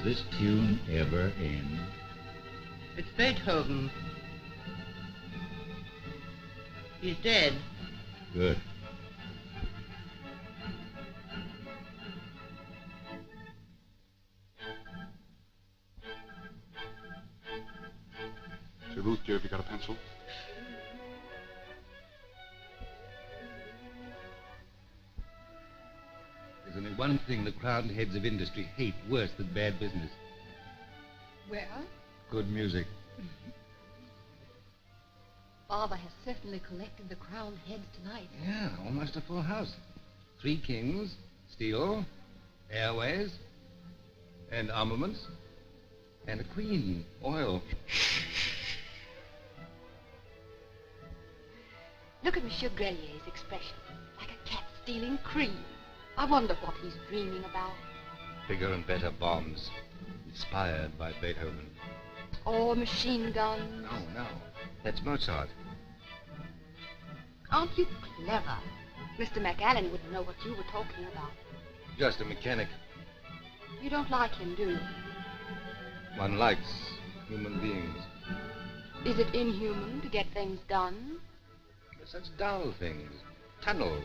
this tune ever end? It's Beethoven. He's dead. Good. Sir Ruth, dear, have you got a pencil? There's only one thing the crowned heads of industry hate worse than bad business. Well? Good music. Father has certainly collected the crowned heads tonight. Yeah, almost a full house. 3 kings, steel, airways, and armaments, and a queen, oil. Look at Monsieur Grelier's expression, like a cat stealing cream. I wonder what he's dreaming about. Bigger and better bombs, inspired by Beethoven. Or machine guns. No. That's Mozart. Aren't you clever? Mr. McAllen wouldn't know what you were talking about. Just a mechanic. You don't like him, do you? One likes human beings. Is it inhuman to get things done? They're such dull things. Tunnels.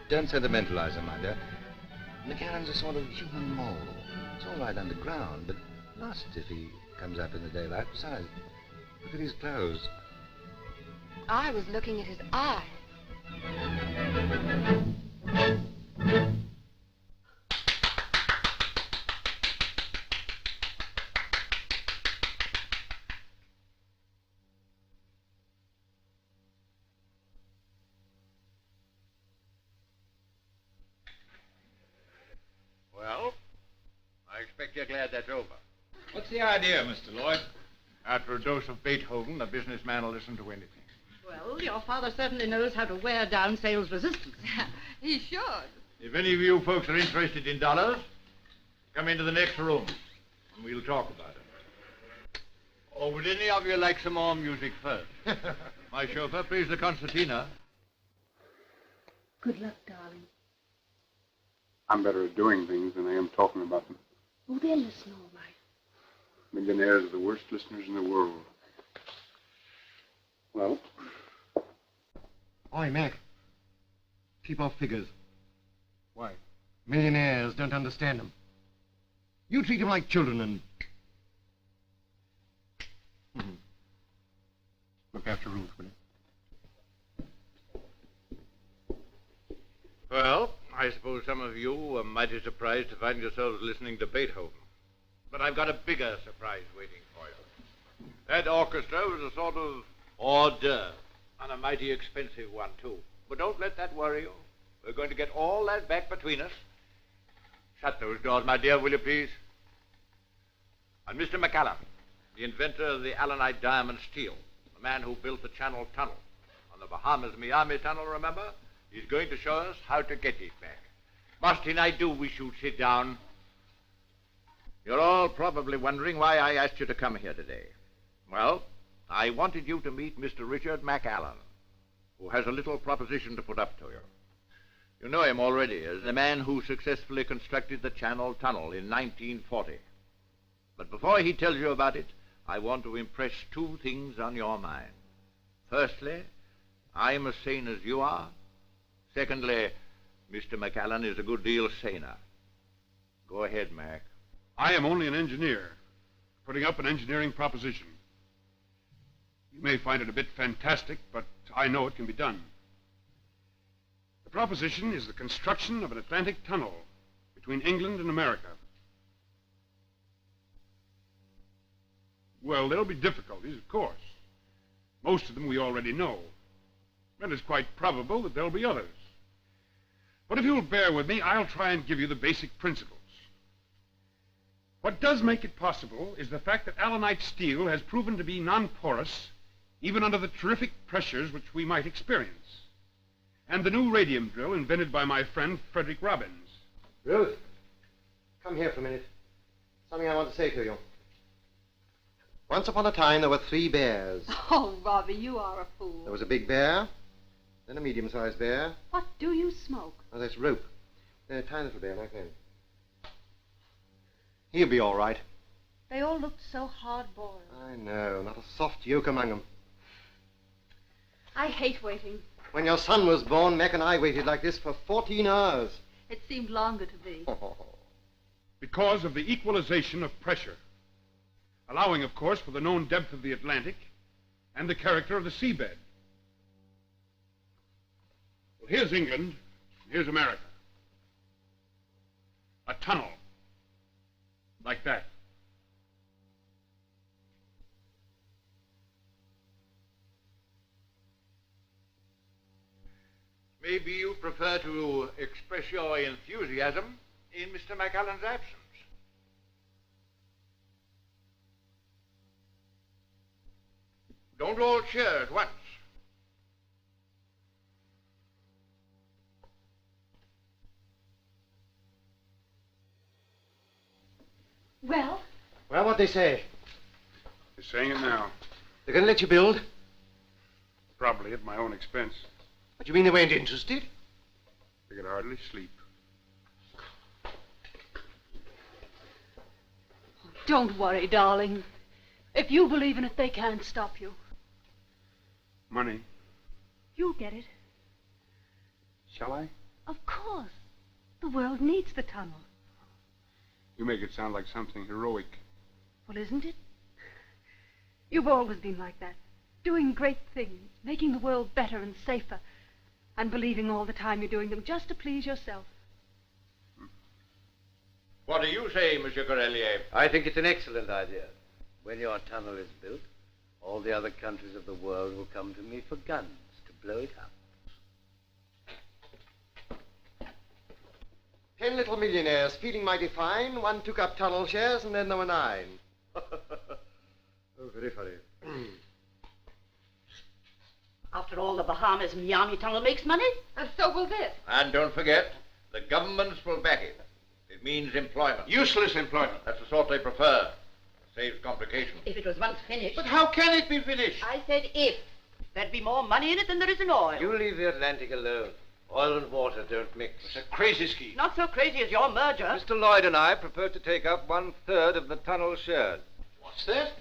Don't sentimentalize her, my dear. McAllen's a sort of human mole. It's all right underground, but lost if he comes up in the daylight. Besides, look at his clothes. I was looking at his eye. Well, I expect you're glad that's over. What's the idea, Mr. Lloyd? After a dose of Beethoven, a businessman will listen to anything. Well, your father certainly knows how to wear down sales resistance. He should. If any of you folks are interested in dollars, come into the next room, and we'll talk about it. Or would any of you like some more music first? My chauffeur, please, the concertina. Good luck, darling. I'm better at doing things than I am talking about them. Oh, they'll listen all right. Millionaires are the worst listeners in the world. Well? Oi, Mac. Keep off figures. Why? Millionaires don't understand them. You treat them like children and... Look after Ruth, will you? Well, I suppose some of you are mighty surprised to find yourselves listening to Beethoven. But I've got a bigger surprise waiting for you. That orchestra was a sort of hors d'oeuvre, and a mighty expensive one, too. But don't let that worry you. We're going to get all that back between us. Shut those doors, my dear, will you please? And Mr. McAllen, the inventor of the Allanite diamond steel, the man who built the Channel Tunnel, on the Bahamas-Miami Tunnel, remember? He's going to show us how to get it back. Must I do wish you'd sit down? You're all probably wondering why I asked you to come here today. Well, I wanted you to meet Mr. Richard McAllen, who has a little proposition to put up to you. You know him already as the man who successfully constructed the Channel Tunnel in 1940. But before he tells you about it, I want to impress 2 things on your mind. Firstly, I'm as sane as you are. Secondly, Mr. McAllen is a good deal saner. Go ahead, Mac. I am only an engineer, putting up an engineering proposition. You may find it a bit fantastic, but I know it can be done. The proposition is the construction of an Atlantic tunnel between England and America. Well, there'll be difficulties, of course. Most of them we already know. And it's quite probable that there'll be others. But if you'll bear with me, I'll try and give you the basic principles. What does make it possible is the fact that Allanite steel has proven to be non-porous even under the terrific pressures which we might experience. And the new radium drill invented by my friend Frederick Robbins. Ruth, come here for a minute. Something I want to say to you. Once upon a time, there were 3 bears. Oh, Robbie, you are a fool. There was a big bear, then a medium-sized bear. What do you smoke? Oh, that's rope. Then a tiny little bear like that. He'll be all right. They all looked so hard-boiled. I know, not a soft yolk among them. I hate waiting. When your son was born, Mac and I waited like this for 14 hours. It seemed longer to me. Because of the equalization of pressure, allowing, of course, for the known depth of the Atlantic and the character of the seabed. Well, here's England, here's America. A tunnel. Like that. Maybe you prefer to express your enthusiasm in Mr. McAllen's absence. Don't all cheer at once. Well? Well, what'd they say? They're saying it now. They're going to let you build? Probably at my own expense. What, you mean they weren't interested? They could hardly sleep. Don't worry, darling. If you believe in it, they can't stop you. Money. You'll get it. Shall I? Of course. The world needs the tunnel. You make it sound like something heroic. Well, isn't it? You've always been like that. Doing great things, making the world better and safer, and believing all the time you're doing them just to please yourself. What do you say, Monsieur Corellier? I think it's an excellent idea. When your tunnel is built, all the other countries of the world will come to me for guns to blow it up. 10 little millionaires feeling mighty fine. One took up tunnel shares, and then there were 9. Oh, very funny. After all, the Bahamas Miami Tunnel makes money. And so will this. And don't forget, the governments will back it. It means employment. Useless employment. That's the sort they prefer. Saves complications. If it was once finished. But how can it be finished? I said if. There'd be more money in it than there is in oil. You leave the Atlantic alone. Oil and water don't mix. It's a crazy scheme. Not so crazy as your merger. Mr. Lloyd and I propose to take up 1/3 of the tunnel shares. What's that?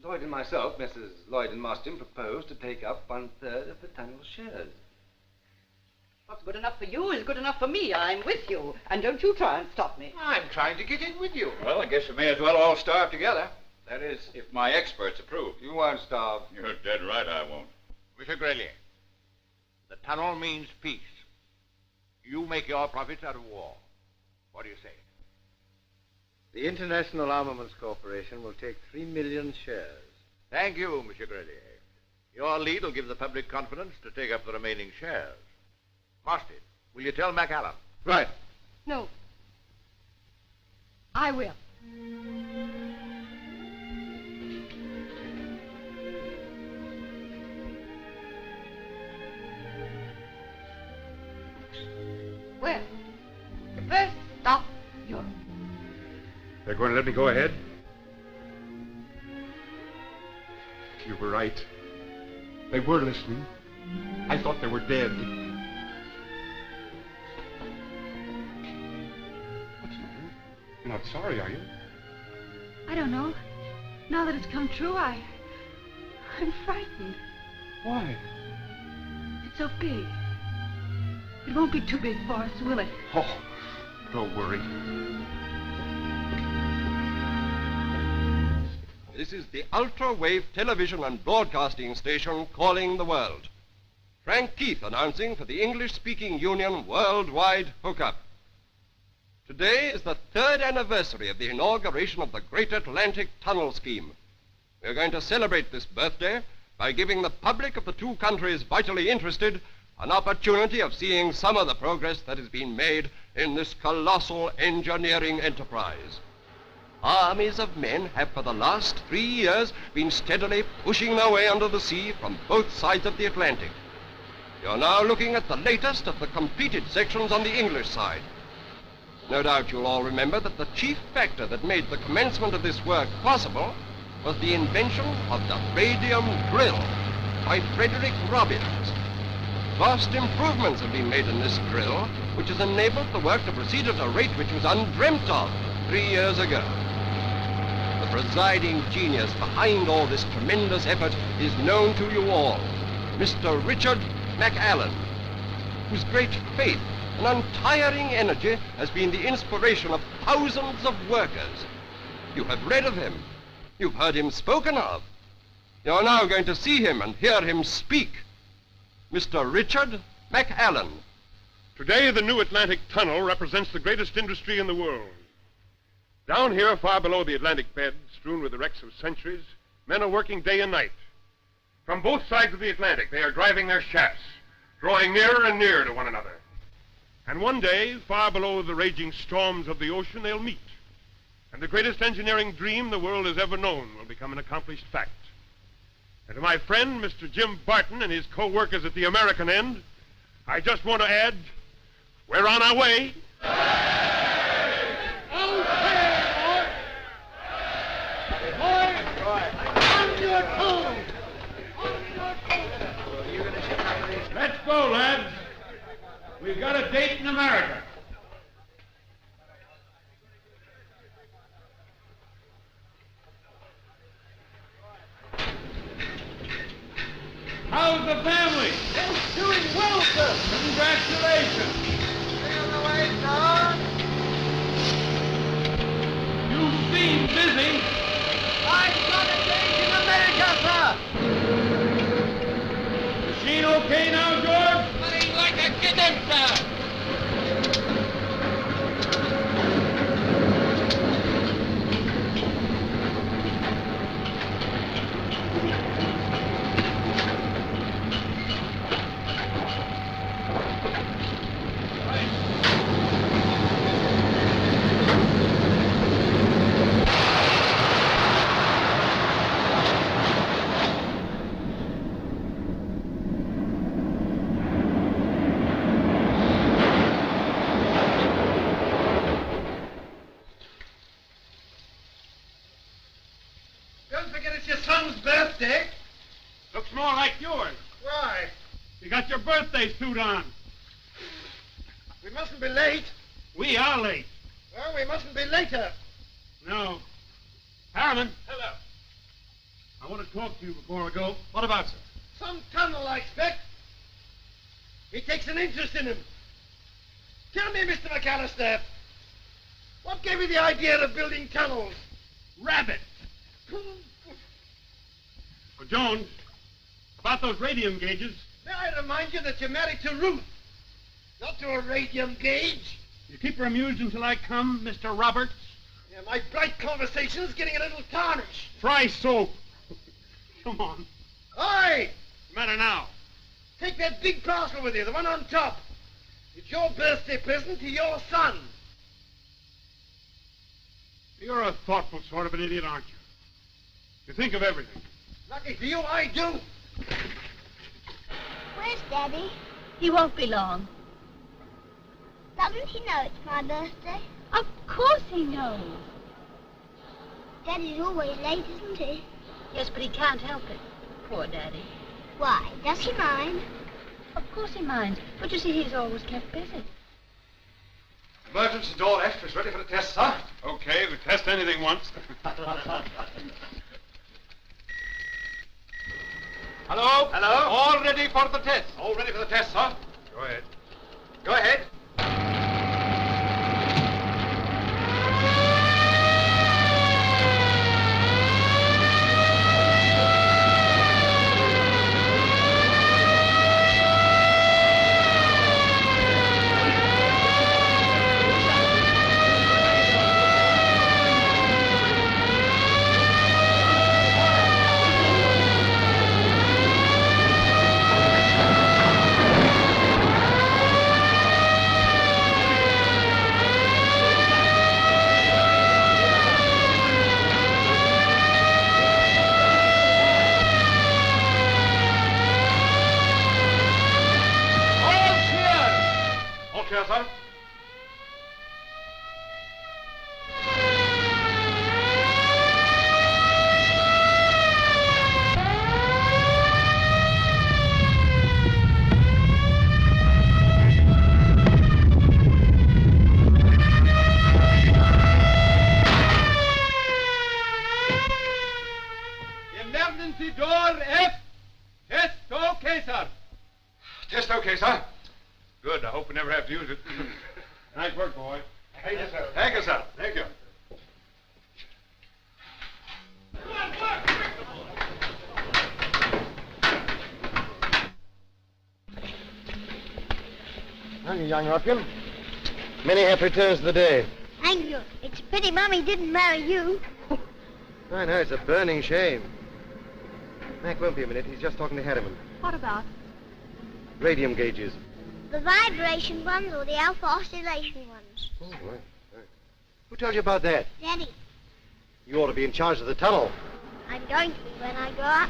Lloyd and myself, Messrs. Lloyd and Marston, propose to take up 1/3 of the tunnel shares. What's good enough for you is good enough for me. I'm with you. And don't you try and stop me. I'm trying to get in with you. Well, I guess we may as well all starve together. That is, if my experts approve. You won't starve. You're dead right, I won't. Monsieur Grelier, the tunnel means peace. You make your profits out of war. What do you say? The International Armaments Corporation will take 3 million shares. Thank you, Monsieur Grelier. Your lead will give the public confidence to take up the remaining shares. Marston, will you tell McAllen? Right. No. I will. Well, first stop, Europe. They're going to let me go ahead? You were right. They were listening. I thought they were dead. What's the matter? You're not sorry, are you? I don't know. Now that it's come true, I'm frightened. Why? It's so big. It won't be too big for us, will it? Oh, don't worry. This is the ultra-wave television and broadcasting station calling the world. Frank Keith announcing for the English-speaking Union worldwide hookup. Today is the 3rd anniversary of the inauguration of the Great Atlantic Tunnel Scheme. We're going to celebrate this birthday by giving the public of the two countries vitally interested an opportunity of seeing some of the progress that has been made in this colossal engineering enterprise. Armies of men have for the last 3 years been steadily pushing their way under the sea from both sides of the Atlantic. You're now looking at the latest of the completed sections on the English side. No doubt you'll all remember that the chief factor that made the commencement of this work possible was the invention of the radium drill by Frederick Robbins. Vast improvements have been made in this drill, which has enabled the work to proceed at a rate which was undreamt of 3 years ago. The presiding genius behind all this tremendous effort is known to you all, Mr. Richard McAllen, whose great faith and untiring energy has been the inspiration of thousands of workers. You have read of him. You've heard him spoken of. You're now going to see him and hear him speak. Mr. Richard McAllen. Today, the new Atlantic Tunnel represents the greatest industry in the world. Down here, far below the Atlantic bed, strewn with the wrecks of centuries, men are working day and night. From both sides of the Atlantic, they are driving their shafts, drawing nearer and nearer to one another. And one day, far below the raging storms of the ocean, they'll meet. And the greatest engineering dream the world has ever known will become an accomplished fact. And to my friend, Mr. Jim Barton, and his co-workers at the American end, I just want to add, we're on our way. Let's go, lads. We've got a date in America. How's the family? It's doing well, sir. Congratulations. Stay on the way, sir. You seem busy. I've got a date in America, sir. Machine okay now, George? Running like a kitten, sir. Don't forget it's your son's birthday. Looks more like yours. Why? You got your birthday suit on. We mustn't be late. We are late. Well, we mustn't be later. No. Harriman. Hello. I want to talk to you before I go. What about, sir? Some tunnel, I expect. He takes an interest in him. Tell me, Mr. McAllister, what gave you the idea of building tunnels? Rabbit. Well, Jones, about those radium gauges. May I remind you that you're married to Ruth, not to a radium gauge? You keep her amused until I come, Mr. Roberts. Yeah, my bright conversation's getting a little tarnished. Fry soap. Come on. Aye! What's the matter now? Take that big parcel with you, the one on top. It's your birthday present to your son. You're a thoughtful sort of an idiot, aren't you? You think of everything. Lucky for you, I do. Where's Daddy? He won't be long. Doesn't he know it's my birthday? Of course he knows. Daddy's always late, isn't he? Yes, but he can't help it. Poor Daddy. Why? Does he mind? Of course he minds. But you see, he's always kept busy. Emergency door F is ready for the test, sir. Okay, we test anything once. Hello? Hello? All ready for the test. All ready for the test, sir? Go ahead. Go ahead. Just okay, sir. Good. I hope we never have to use it. Nice work, boy. Thank you, sir. Thank you, sir. Thank you. Thank you, young ruffian. Many happy returns of the day. Thank you. It's a pity Mummy didn't marry you. I know, it's a burning shame. Mac won't be a minute. He's just talking to Harriman. What about? Radium gauges. The vibration ones or the alpha oscillation ones? Oh, right. Who told you about that? Daddy, You ought to be in charge of the tunnel. I'm going to be when I grow up.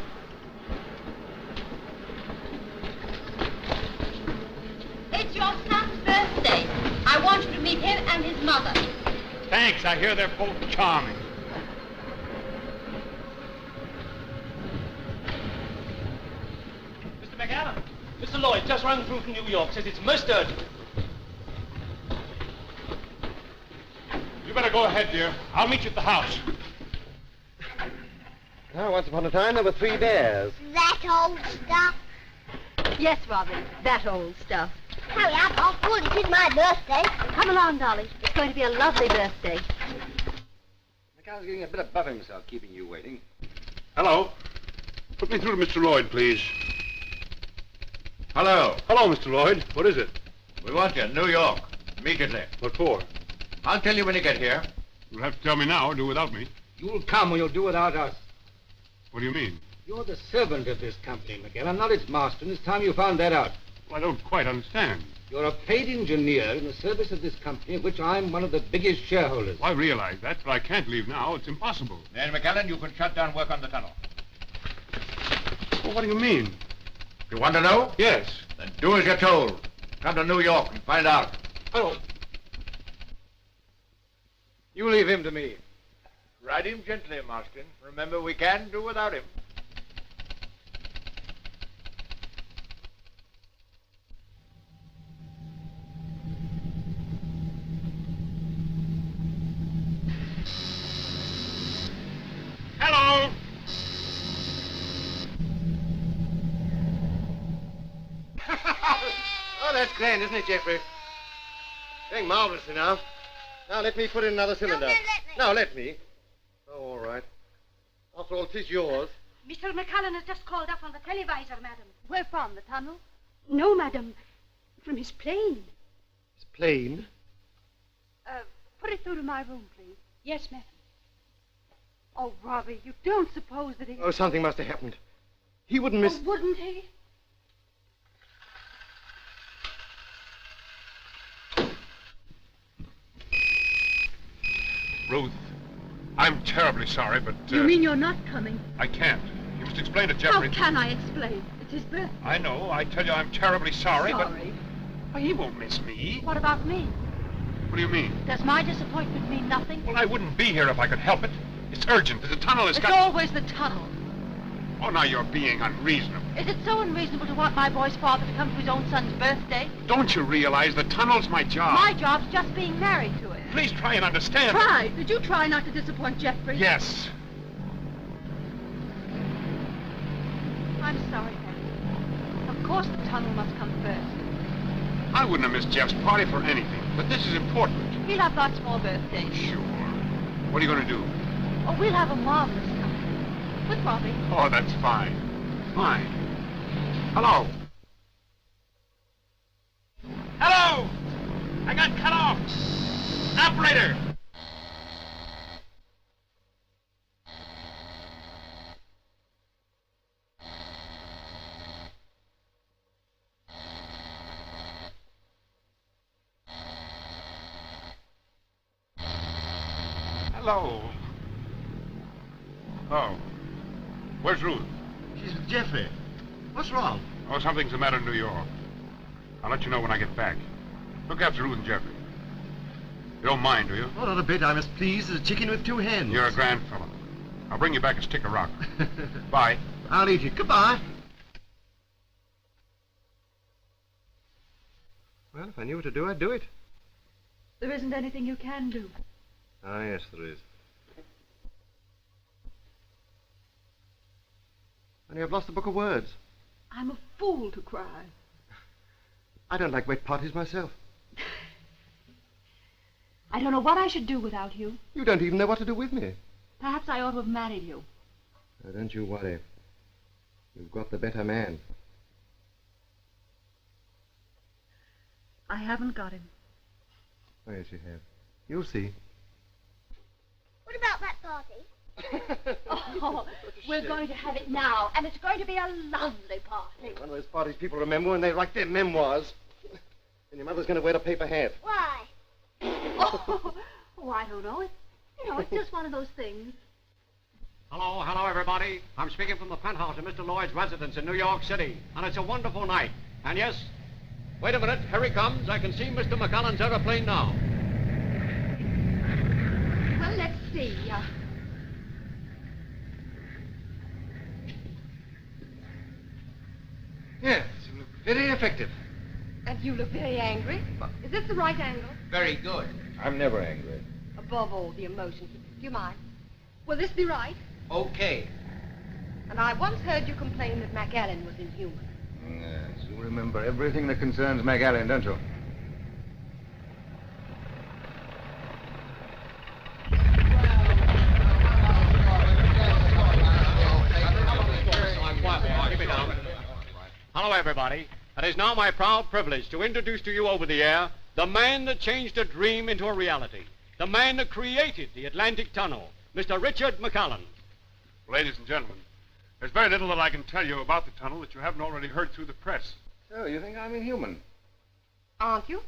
It's your son's birthday. I want you to meet him and his mother. Thanks. I hear they're both charming. Mr. McAllen, Mr. Lloyd just rang through from New York. Says it's most urgent. You better go ahead, dear. I'll meet you at the house. Now, once upon a time, there were 3 bears. That old stuff. Yes, Robin, that old stuff. Hurry up, I'll fool it. It's my birthday. Come along, Dolly. It's going to be a lovely birthday. McAllen's getting a bit above himself, keeping you waiting. Hello. Put me through to Mr. Lloyd, please. Hello. Hello, Mr. Lloyd. What is it? We want you in New York. Immediately. What for? I'll tell you when you get here. You'll have to tell me now or do without me. You'll come or you'll do without us. What do you mean? You're the servant of this company, McAllen, not its master, and it's time you found that out. Well, I don't quite understand. You're a paid engineer in the service of this company, of which I'm one of the biggest shareholders. Well, I realize that, but I can't leave now. It's impossible. Then, McAllen, you can shut down work on the tunnel. Well, what do you mean? You want to know? Yes. Then do as you're told. Come to New York and find out. Oh. You leave him to me. Ride him gently, Marston. Remember, we can do without him. Hello! Oh, that's grand, isn't it, Jeffrey? Going marvelously now. Now, let me put in another cylinder. No, let me. No, let me. Oh, all right. After all, it is yours. Mr. McAllen has just called up on the televisor, madam. Where from, the tunnel? No, madam. From his plane. It's plain. Put it through to my room, please. Yes, madam. Oh, Robbie, you don't suppose that he... Oh, something must have happened. He wouldn't miss... Oh, wouldn't he? Ruth, I'm terribly sorry, but... You mean you're not coming? I can't. You must explain to How Jeffrey... can I explain? It's his birthday. I know. I tell you I'm terribly sorry, but... Sorry. Well, he won't miss me. What about me? What do you mean? Does my disappointment mean nothing? Well, I wouldn't be here if I could help it. It's urgent. The tunnel has It's got... always the tunnel. Oh, now you're being unreasonable. Is it so unreasonable to want my boy's father to come to his own son's birthday? Don't you realize the tunnel's my job? My job's just being married to it. Please try and understand. Try? Did you try not to disappoint Jeffrey? Yes. I'm sorry, Henry. Of course the tunnel must come first. I wouldn't have missed Jeff's party for anything, but this is important. He'll have lots more birthdays. Sure. What are you going to do? Oh, we'll have a marvelous company. With Robbie. Oh, that's fine. Fine. Hello. Hello! I got cut off. Operator! Hello. Oh. Where's Ruth? She's with Jeffrey. What's wrong? Oh, something's the matter in New York. I'll let you know when I get back. Look after Ruth and Jeffrey. You don't mind, do you? Oh, not a bit. I'm as pleased as a chicken with 2 hens. You're a grand fellow. I'll bring you back a stick of rock. Bye. I'll eat it. Goodbye. Well, if I knew what to do, I'd do it. There isn't anything you can do. Ah, yes, there is. Only I've lost the book of words. I'm a fool to cry. I don't like wet parties myself. I don't know what I should do without you. You don't even know what to do with me. Perhaps I ought to have married you. Oh, don't you worry. You've got the better man. I haven't got him. Oh, yes, you have. You'll see. What about that party? Oh, we're going to have it now, and it's going to be a lovely party. One of those parties people remember when they write their memoirs. And your mother's going to wear a paper hat. Why? Oh, I don't know. It's just one of those things. Hello, everybody. I'm speaking from the penthouse of Mr. Lloyd's residence in New York City, and it's a wonderful night. And yes, wait a minute, here he comes. I can see Mr. McCullen's aeroplane now. Well, let's see. Yes, you look very effective. And you look very angry. Is this the right angle? Very good. I'm never angry. Above all, the emotion. Do you mind? Will this be right? Okay. And I once heard you complain that MacAllen was inhuman. Yes, you remember everything that concerns MacAllen, don't you? Hello, everybody. It is now my proud privilege to introduce to you over the air the man that changed a dream into a reality, the man that created the Atlantic Tunnel, Mr. Richard McCullen. Ladies and gentlemen, there's very little that I can tell you about the tunnel that you haven't already heard through the press. So, you think I'm inhuman? Aren't you?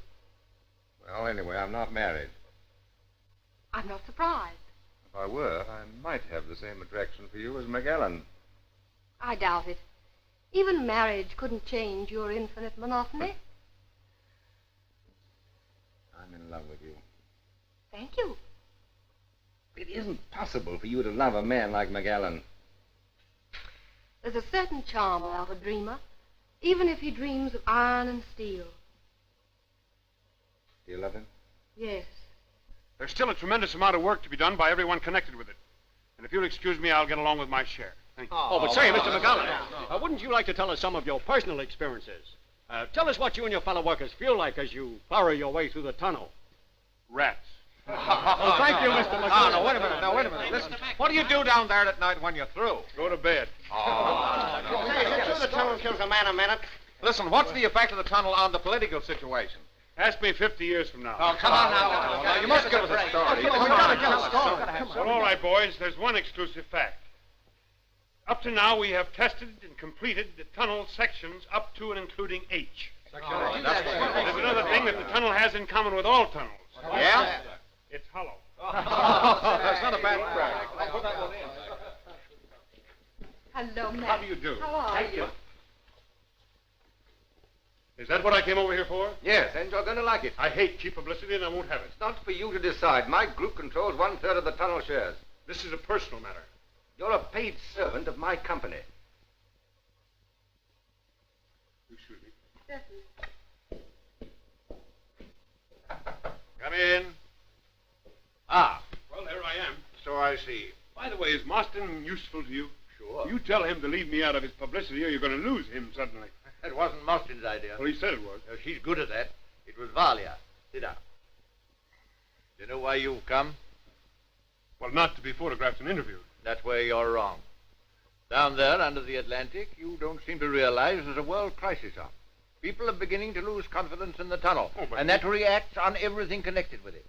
Well, anyway, I'm not married. I'm not surprised. If I were, I might have the same attraction for you as MacAllen. I doubt it. Even marriage couldn't change your infinite monotony. I'm in love with you. Thank you. It isn't possible for you to love a man like MacAllen. There's a certain charm about a dreamer, even if he dreams of iron and steel. Do you love him? Yes. There's still a tremendous amount of work to be done by everyone connected with it. And if you'll excuse me, I'll get along with my share. Thank you. Oh, but say, Mr. McCullen, wouldn't you like to tell us some of your personal experiences? Tell us what you and your fellow workers feel like as you furrow your way through the tunnel. Rats. Oh, thank you, Mr. McCullen. No, wait a minute. Listen, what do you do down there at night when you're through? Go to bed. Get through the tunnel kills a man a minute. Listen, what's the effect of the tunnel on the political situation? Ask me 50 years from now. Oh, come on now. You must give us a story. We gotta get a story. Well, all right, boys, there's one exclusive fact. Up to now, we have tested and completed the tunnel sections up to and including H. There's another thing that the tunnel has in common with all tunnels. Yeah? It's hollow. That's not a bad brag. I'll put that one in. Hello, Matt. How do you do? How are you? Is that what I came over here for? Yes, and you're going to like it. I hate cheap publicity, and I won't have it. It's not for you to decide. My group controls 1/3 of the tunnel shares. This is a personal matter. You're a paid servant of my company. Excuse me. Certainly. Come in. Ah, Well, there I am. so I see. By the way, is Marston useful to you? Sure. You tell him to leave me out of his publicity or you're going to lose him suddenly. It wasn't Marston's idea. Well, he said it was. She's good at that. It was Valia. Sit down. Do you know why you've come? Well, not to be photographed and interviewed. That's where you're wrong. Down there under the Atlantic, you don't seem to realize there's a world crisis on. People are beginning to lose confidence in the tunnel, Oh, but and that reacts on everything connected with it.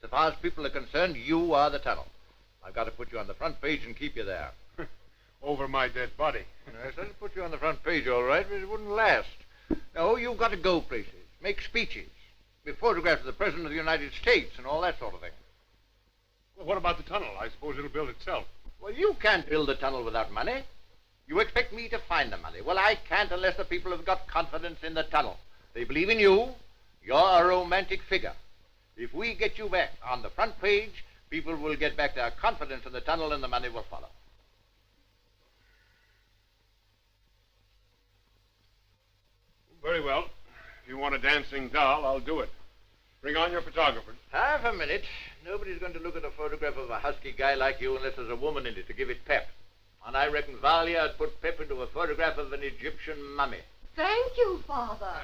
So far as people are concerned, you are the tunnel. I've got to put you on the front page and keep you there. Over my dead body. Yes, I'll put you on the front page, all right, but it wouldn't last. No, you've got to go places, make speeches, be photographed of the President of the United States and all that sort of thing. Well, what about the tunnel? I suppose it'll build itself. Well, you can't build a tunnel without money. You expect me to find the money. Well, I can't unless the people have got confidence in the tunnel. They believe in you. You're a romantic figure. If we get you back on the front page, people will get back their confidence in the tunnel and the money will follow. Very well. If you want a dancing doll, I'll do it. Bring on your photographers. Half a minute. Nobody's going to look at a photograph of a husky guy like you unless there's a woman in it to give it pep. And I reckon Valia had put pep into a photograph of an Egyptian mummy. Thank you, Father.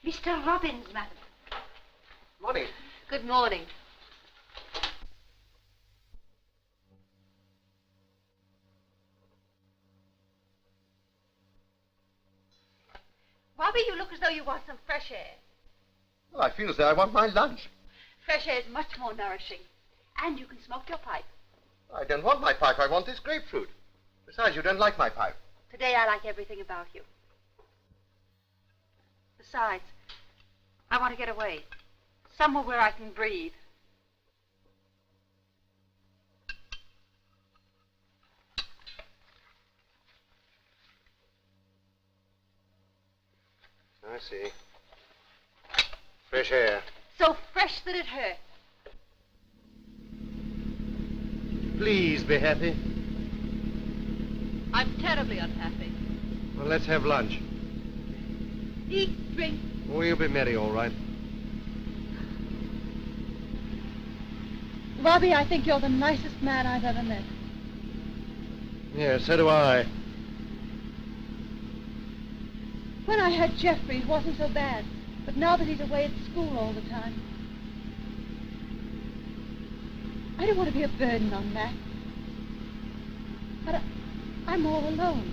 Mr. Robbins, madam. Morning. Good morning. Robbie, you look as though you want some fresh air. Well, I feel as though I want my lunch. Fresh air is much more nourishing. And you can smoke your pipe. I don't want my pipe. I want this grapefruit. Besides, you don't like my pipe. Today I like everything about you. Besides, I want to get away. Somewhere where I can breathe. I see. Fresh air. So fresh that it hurt. Please be happy. I'm terribly unhappy. Well, let's have lunch. Eat, drink. We'll be merry, all right. Robbie, I think you're the nicest man I've ever met. Yes, so do I. When I had Jeffrey, it wasn't so bad. But now that he's away at school all the time, I don't want to be a burden on Mac. But I'm all alone.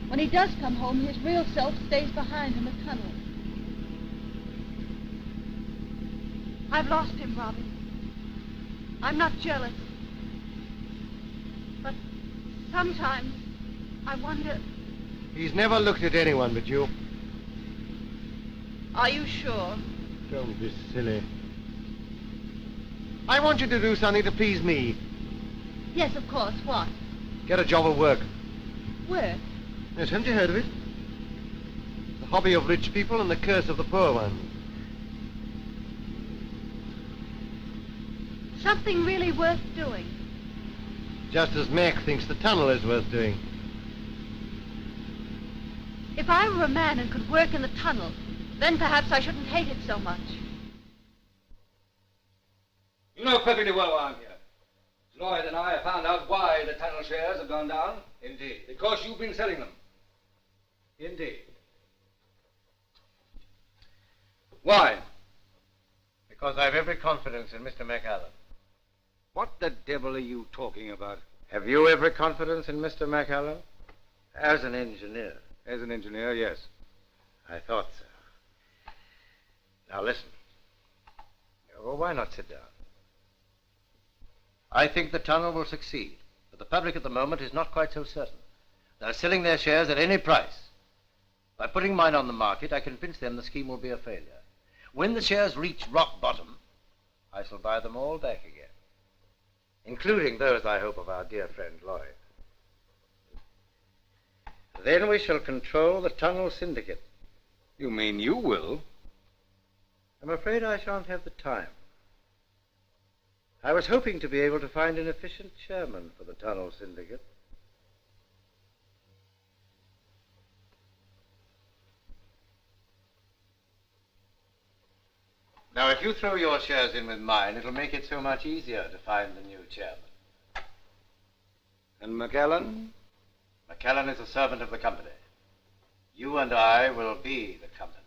When he does come home, his real self stays behind in the tunnel. I've lost him, Robbie. I'm not jealous. But sometimes I wonder... He's never looked at anyone but you. Are you sure? Don't be silly. I want you to do something to please me. Yes, of course. What? Get a job of work. Work? Yes, haven't you heard of it? The hobby of rich people and the curse of the poor ones. Something really worth doing. Just as Mac thinks the tunnel is worth doing. If I were a man and could work in the tunnel, then perhaps I shouldn't hate it so much. You know perfectly well why I'm here. Lloyd and I have found out why the tunnel shares have gone down. Indeed. Because you've been selling them. Indeed. Why? Because I have every confidence in Mr. McAllen. What the devil are you talking about? Have you every confidence in Mr. McAllen? As an engineer. As an engineer, yes. I thought so. Now listen. Well, why not sit down? I think the tunnel will succeed, but the public at the moment is not quite so certain. They're selling their shares at any price. By putting mine on the market, I convince them the scheme will be a failure. When the shares reach rock bottom, I shall buy them all back again, including those, I hope, of our dear friend Lloyd. Then we shall control the tunnel syndicate. You mean you will? I'm afraid I shan't have the time. I was hoping to be able to find an efficient chairman for the tunnel syndicate. Now, if you throw your shares in with mine, it'll make it so much easier to find the new chairman. And McAllen? McAllen is a servant of the company. You and I will be the company.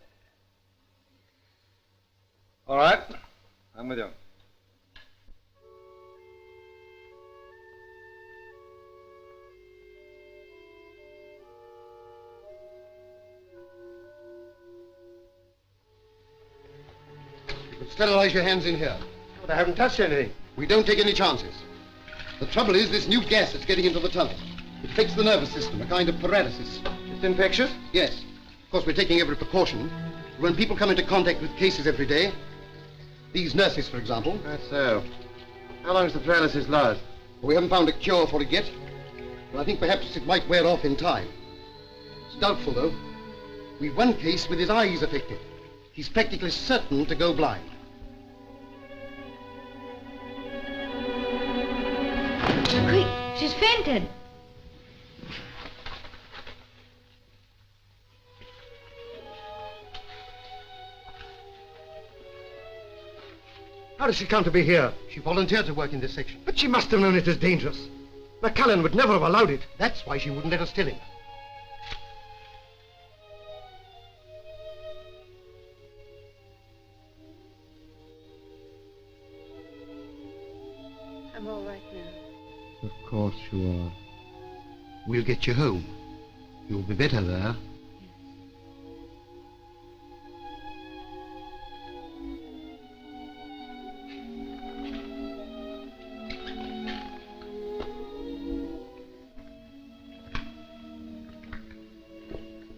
All right. I'm with you. Sterilize your hands in here. But I haven't touched anything. We don't take any chances. The trouble is this new gas that's getting into the tunnel. It affects the nervous system, a kind of paralysis. It's infectious? Yes. Of course, we're taking every precaution. When people come into contact with cases every day, these nurses, for example. That's so. How long does the paralysis last? We haven't found a cure for it yet, but I think perhaps it might wear off in time. It's doubtful, though. We've one case with his eyes affected. He's practically certain to go blind. Quick, she's fainted. How does she come to be here? She volunteered to work in this section. But she must have known it was dangerous. McCallan would never have allowed it. That's why she wouldn't let us tell him. I'm all right now. Of course you are. We'll get you home. You'll be better there.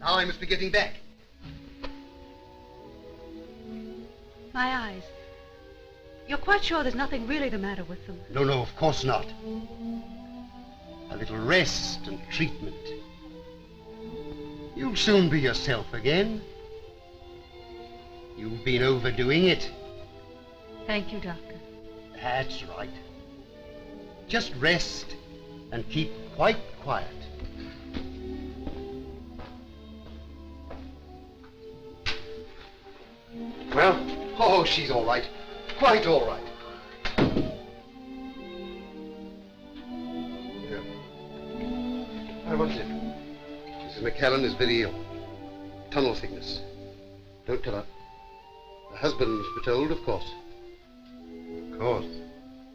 Now I must be getting back. My eyes. You're quite sure there's nothing really the matter with them? No, of course not. A little rest and treatment. You'll soon be yourself again. You've been overdoing it. Thank you, Doctor. That's right. Just rest and keep quite quiet. Well? Oh, she's all right. Quite all right. Yeah. What's it? Mrs. McCallan is very ill. Tunnel sickness. Don't tell her. The husband must be told, of course. Of course.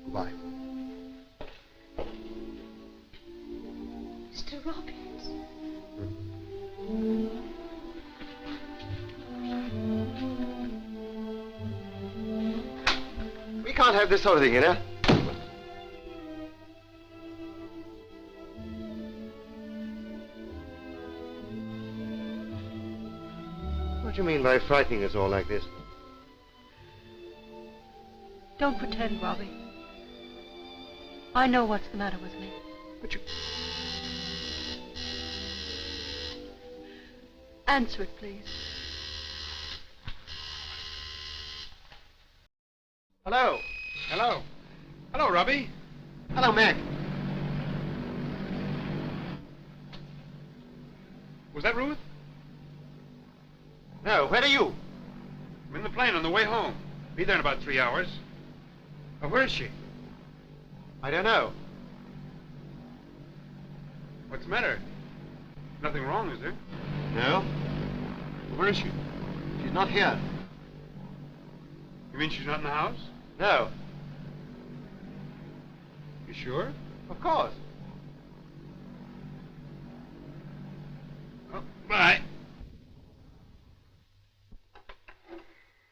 Goodbye. Mr. Robbins. We can't have this sort of thing, you know. What do you mean by frightening us all like this? Don't pretend, Robbie. I know what's the matter with me. But you... Answer it, please. Hello. Hello. Hello, Robbie. Hello, Mac. Was that Ruth? No, where are you? I'm in the plane on the way home. Be there in about 3 hours. Oh, where is she? I don't know. What's the matter? Nothing wrong, is there? No? Where is she? She's not here. You mean she's not in the house? No. You sure? Of course. Oh, bye.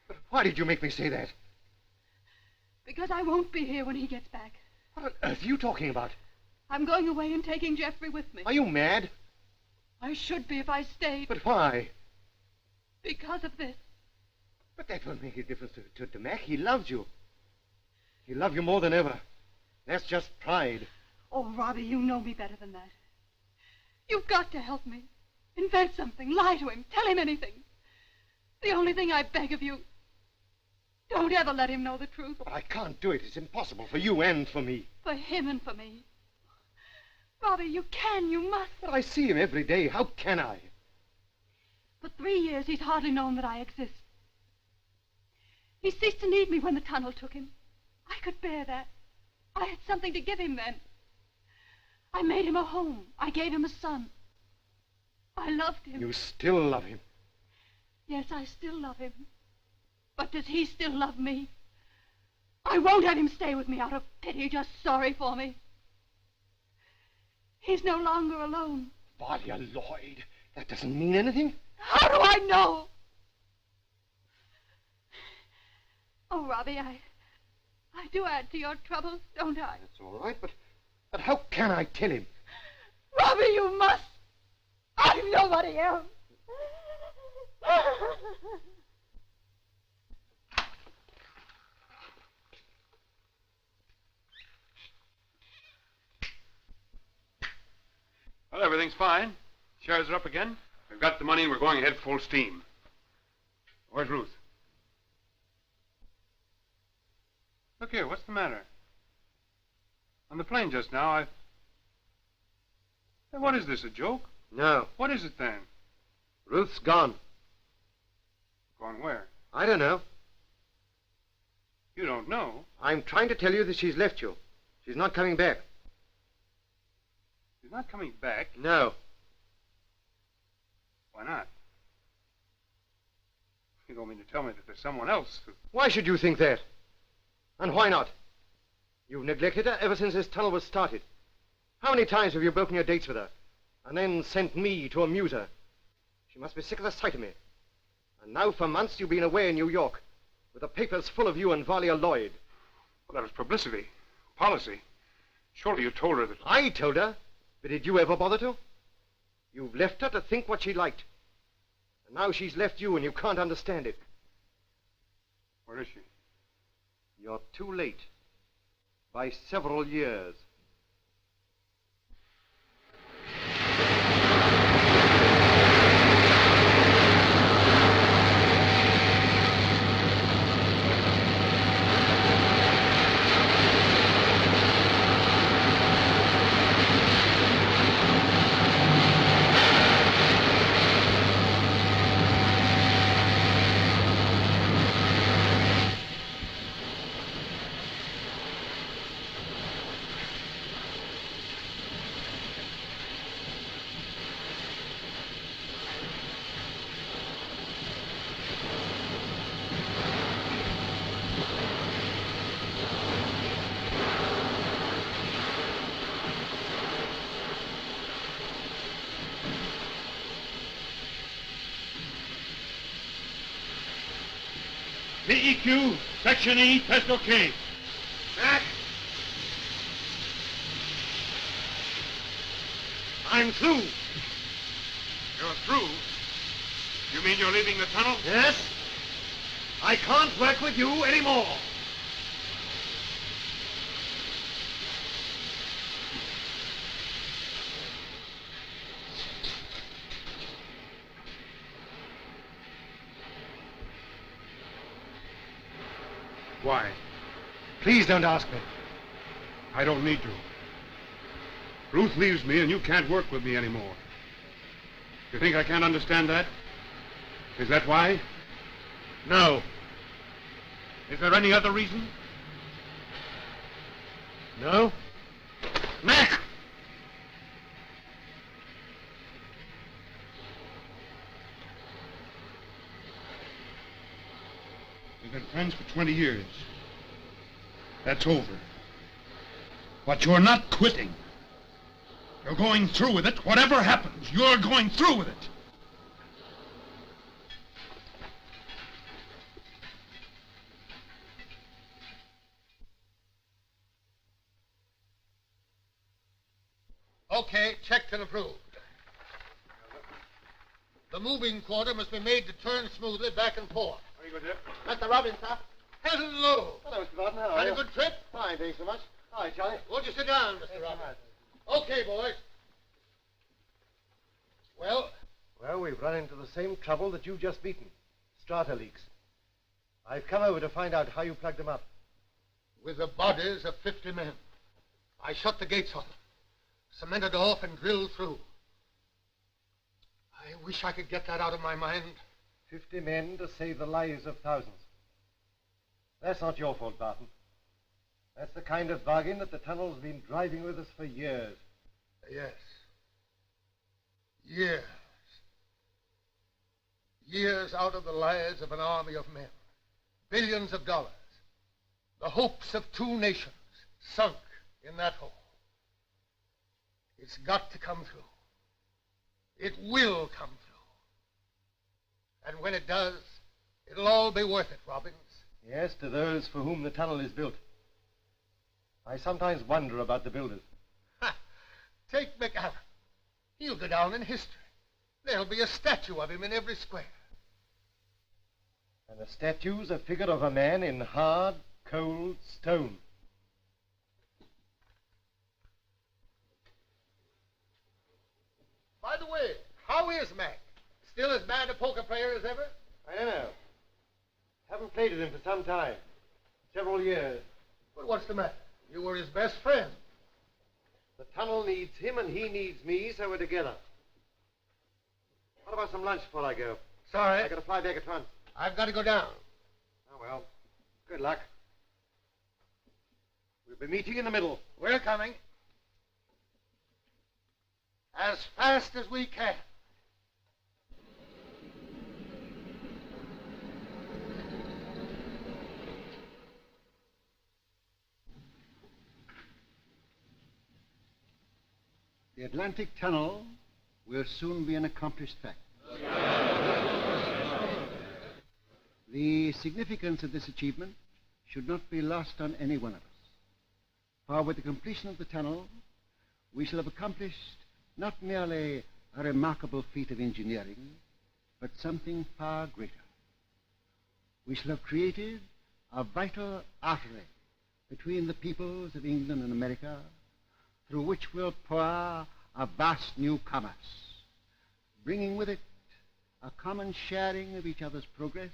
But why did you make me say that? Because I won't be here when he gets back. What on earth are you talking about? I'm going away and taking Jeffrey with me. Are you mad? I should be if I stayed. But why? Because of this. But that won't make a difference to Mac. He loves you. He'll love you more than ever. That's just pride. Oh, Robbie, you know me better than that. You've got to help me. Invent something. Lie to him. Tell him anything. The only thing I beg of you, don't ever let him know the truth. But I can't do it. It's impossible for you and for me. For him and for me. Robbie, you can, you must. But I see him every day. How can I? For 3 years, he's hardly known that I exist. He ceased to need me when the tunnel took him. I could bear that. I had something to give him then. I made him a home. I gave him a son. I loved him. You still love him. Yes, I still love him. But does he still love me? I won't have him stay with me out of pity, just sorry for me. He's no longer alone. Varya Lloyd, that doesn't mean anything. How do I know? Oh, Robbie, I do add to your troubles, don't I? That's all right, but how can I tell him? Robbie, you must. I'm nobody else. Well, everything's fine. Shares are up again. We've got the money and we're going ahead full steam. Where's Ruth? Look here, what's the matter? On the plane just now, Hey, what is this, a joke? No. What is it then? Ruth's gone. Gone where? I don't know. You don't know? I'm trying to tell you that she's left you. She's not coming back. She's not coming back? No. Why not? You don't mean to tell me that there's someone else who... Why should you think that? And why not? You've neglected her ever since this tunnel was started. How many times have you broken your dates with her? And then sent me to amuse her? She must be sick of the sight of me. And now for months you've been away in New York, with the papers full of you and Varlia Lloyd. Well, that was publicity. Policy. Surely you told her that... I told her? But did you ever bother to? You've left her to think what she liked. And now she's left you and you can't understand it. Where is she? You're too late. By several years. VEQ, Section E, Pistol K. Mac! I'm through. You're through? You mean you're leaving the tunnel? Yes? I can't work with you anymore. Why? Please don't ask me. I don't need to. Ruth leaves me and you can't work with me anymore. You think I can't understand that? Is that why? No. Is there any other reason? No? Mac! We've been friends for 20 years. That's over. But you're not quitting. You're going through with it. Whatever happens, you're going through with it. Okay, checked and approved. The moving quarter must be made to turn smoothly back and forth. Very good, sir. Mr. Robbins, sir. Hello. Hello, Mr. Barton. How are Had you? a good trip? Fine, thanks so much. Hi, Charlie. Won't you sit down, Mr. Robbins? Okay, boys. Well? Well, we've run into the same trouble that you've just beaten. Strata leaks. I've come over to find out how you plugged them up. With the bodies of 50 men. I shut the gates on them, cemented off and drilled through. I wish I could get that out of my mind. 50 men to save the lives of thousands. That's not your fault, Barton. That's the kind of bargain that the tunnel's been driving with us for years. Yes. Years. Years out of the lives of an army of men. Billions of dollars. The hopes of 2 nations sunk in that hole. It's got to come through. It will come through. And when it does, it'll all be worth it, Robbins. Yes, to those for whom the tunnel is built. I sometimes wonder about the builders. Ha! Take McAllen. He'll go down in history. There'll be a statue of him in every square. And the statue's a figure of a man in hard, cold stone. By the way, how is Mac? Still as bad a poker player as ever? I don't know. Haven't played with him for some time. Several years. But what's the matter? You were his best friend. The tunnel needs him and he needs me, so we're together. What about some lunch before I go? Sorry. I gotta fly back at once. I've got to go down. Oh, well. Good luck. We'll be meeting in the middle. We're coming. As fast as we can. The Atlantic Tunnel will soon be an accomplished fact. The significance of this achievement should not be lost on any one of us. For with the completion of the tunnel, we shall have accomplished not merely a remarkable feat of engineering, but something far greater. We shall have created a vital artery between the peoples of England and America, through which will pour a vast new commerce, bringing with it a common sharing of each other's progress,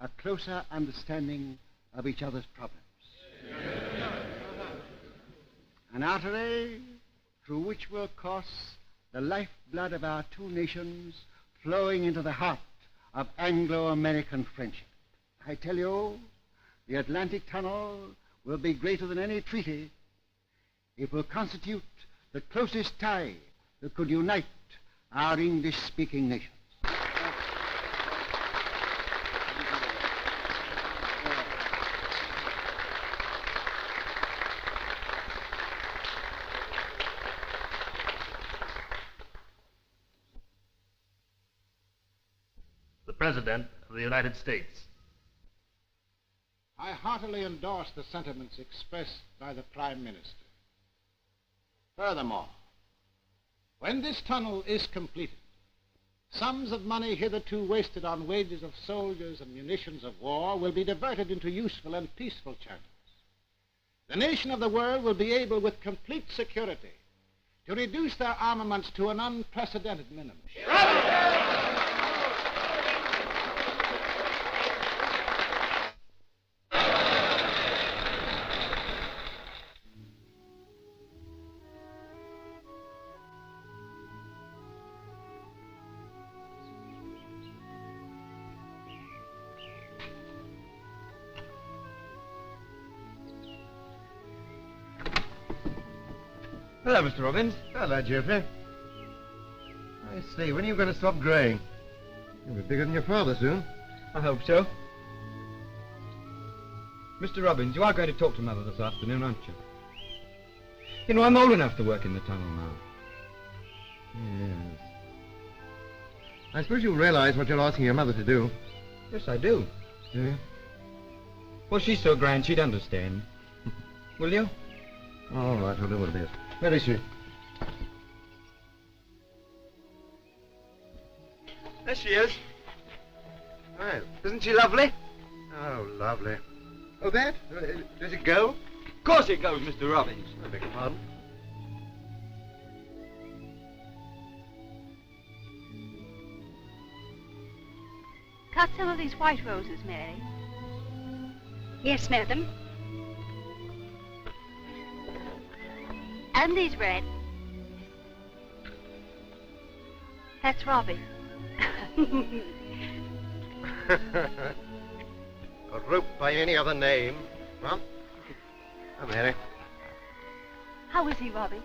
a closer understanding of each other's problems. An artery through which will course the lifeblood of our two nations, flowing into the heart of Anglo-American friendship. I tell you, the Atlantic Tunnel will be greater than any treaty. It will constitute the closest tie that could unite our English-speaking nations. The President of the United States. I heartily endorse the sentiments expressed by the Prime Minister. Furthermore, when this tunnel is completed, sums of money hitherto wasted on wages of soldiers and munitions of war will be diverted into useful and peaceful channels. The nation of the world will be able, with complete security, to reduce their armaments to an unprecedented minimum. Hello, Mr. Robbins. Hello, Geoffrey. I see. When are you going to stop growing? You'll be bigger than your father soon. I hope so. Mr. Robbins, you are going to talk to Mother this afternoon, aren't you? You know, I'm old enough to work in the tunnel now. Yes. I suppose you realize what you're asking your mother to do. Yes, I do. Do you? Well, she's so grand, she'd understand. Will you? All right, I'll do what it is. Where is she? There she is. Well, Isn't she lovely? oh, lovely. Oh, that? Does it go? Of course it goes, Mr. Robbins. I beg your pardon. Cut some of these white roses, Mary. Yes, madam. And these red. That's Robbie. A rope by any other name. Well, oh, Mary. How is he, Robbie?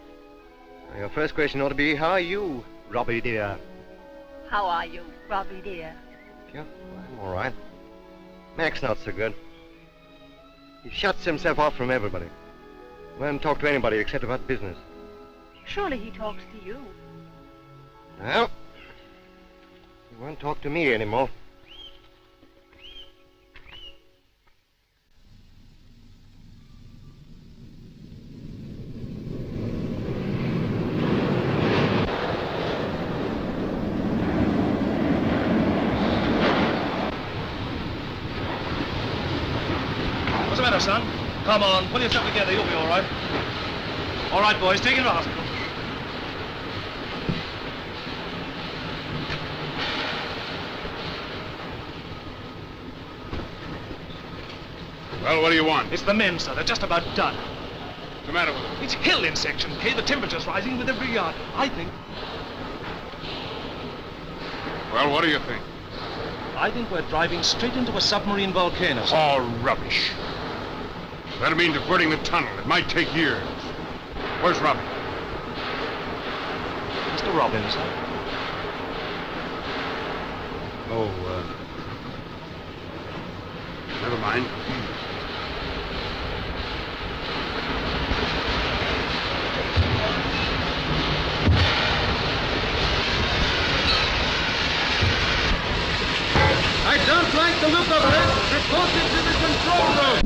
Your first question ought to be, how are you, Robbie dear? How are you, Robbie dear? Yeah, I'm all right. Mac's not so good. He shuts himself off from everybody. Won't talk to anybody except about business. Surely he talks to you. Well, he won't talk to me anymore. What's the matter, son? Come on, pull yourself together, you'll be all right. All right, boys, take him to hospital. Well, what do you want? It's the men, sir. They're just about done. What's the matter with them? It's hill in Section K. The temperature's rising with every yard. I think we're driving straight into a submarine volcano, sir. All rubbish. That'll mean diverting the tunnel. It might take years. Where's Robbie? Mr. Robbins, sir. Oh, never mind. I don't like the look of it. Report it to the control room.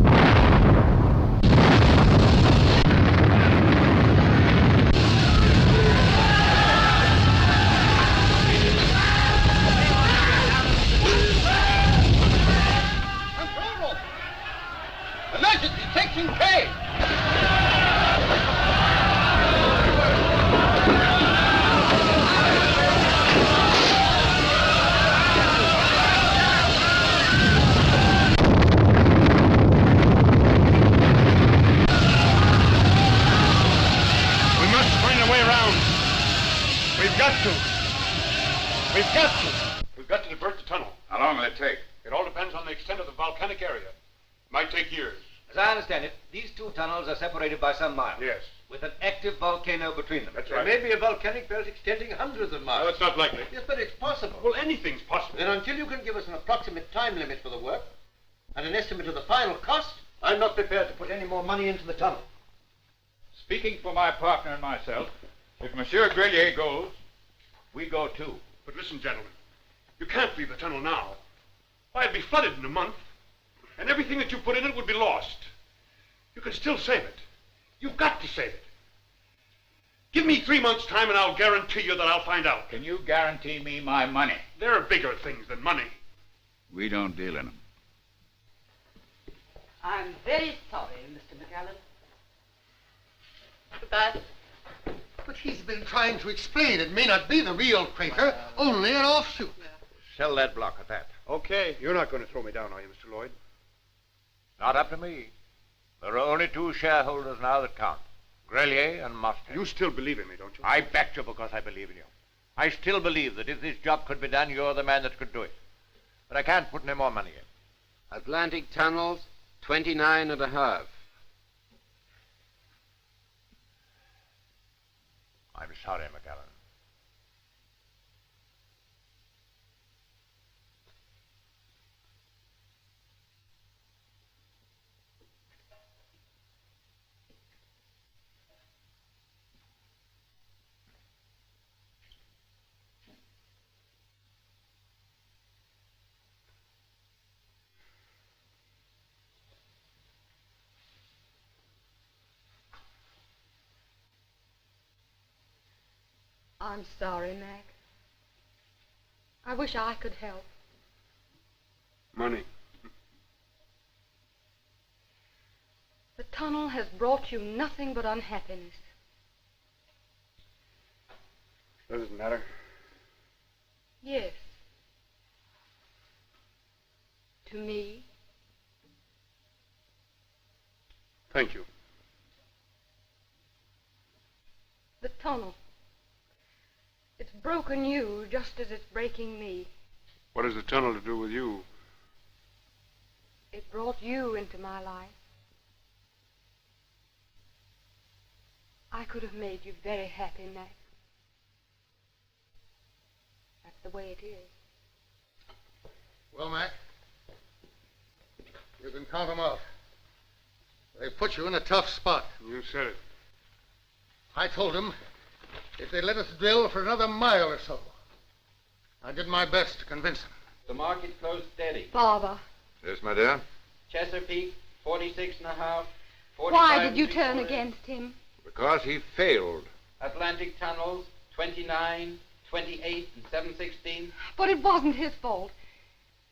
Control room! Emergency, Section K! We've got to divert the tunnel. How long will it take? It all depends on the extent of the volcanic area. Might take years. As I understand it, these two tunnels are separated by some miles. Yes. With an active volcano between them. That's There right. may be a volcanic belt extending hundreds of miles. No, it's not likely. Yes, but it's possible. Well, anything's possible. Then until you can give us an approximate time limit for the work and an estimate of the final cost, I'm not prepared to put any more money into the tunnel. Speaking for my partner and myself, if Monsieur Grelier goes, we go too. But listen, gentlemen, you can't leave the tunnel now. Why, it'd be flooded in a month, and everything that you put in it would be lost. You can still save it. You've got to save it. Give me 3 months' time, and I'll guarantee you that I'll find out. Can you guarantee me my money? There are bigger things than money. We don't deal in them. I'm very sorry, Mr. McAllen. Goodbye. But he's been trying to explain it may not be the real crater, only an offshoot. Sell that block at that. Okay. You're not going to throw me down, are you, Mr. Lloyd? Not up to me. There are only 2 shareholders now that count. Grelier and Mustang. You still believe in me, don't you? I backed you because I believe in you. I still believe that if this job could be done, you're the man that could do it. But I can't put any more money in. Atlantic Tunnels, 29.5. I'm sorry, McAllen. I'm sorry, Mac. I wish I could help. Money. The tunnel has brought you nothing but unhappiness. Doesn't matter. Yes. To me. Thank you. The tunnel. It's broken you just as it's breaking me. What has the tunnel to do with you? It brought you into my life. I could have made you very happy, Mac. That's the way it is. Well, Mac, you can count them out. They put you in a tough spot. You said it. I told them if they let us drill for another mile or so. I did my best to convince them. The market closed steady. Father. Yes, my dear? Chesapeake, 46.5. Why did you turn against him? Because he failed. Atlantic Tunnels, 29, 28, and 7/16. But it wasn't his fault.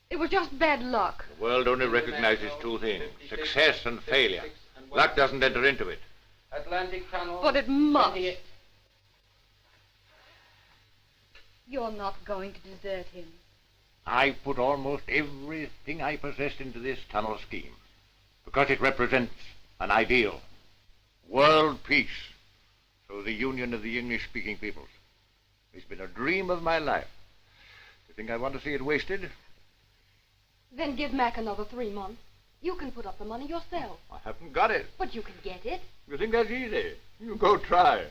It was just bad luck. The world only recognizes 2 things, success and failure. Luck doesn't enter into it. Atlantic Tunnel. But it must. 28. You're not going to desert him. I put almost everything I possessed into this tunnel scheme. Because it represents an ideal. World peace. So the union of the English-speaking peoples. It's been a dream of my life. You think I want to see it wasted? Then give Mac another 3 months. You can put up the money yourself. I haven't got it. But you can get it. You think that's easy? You go try.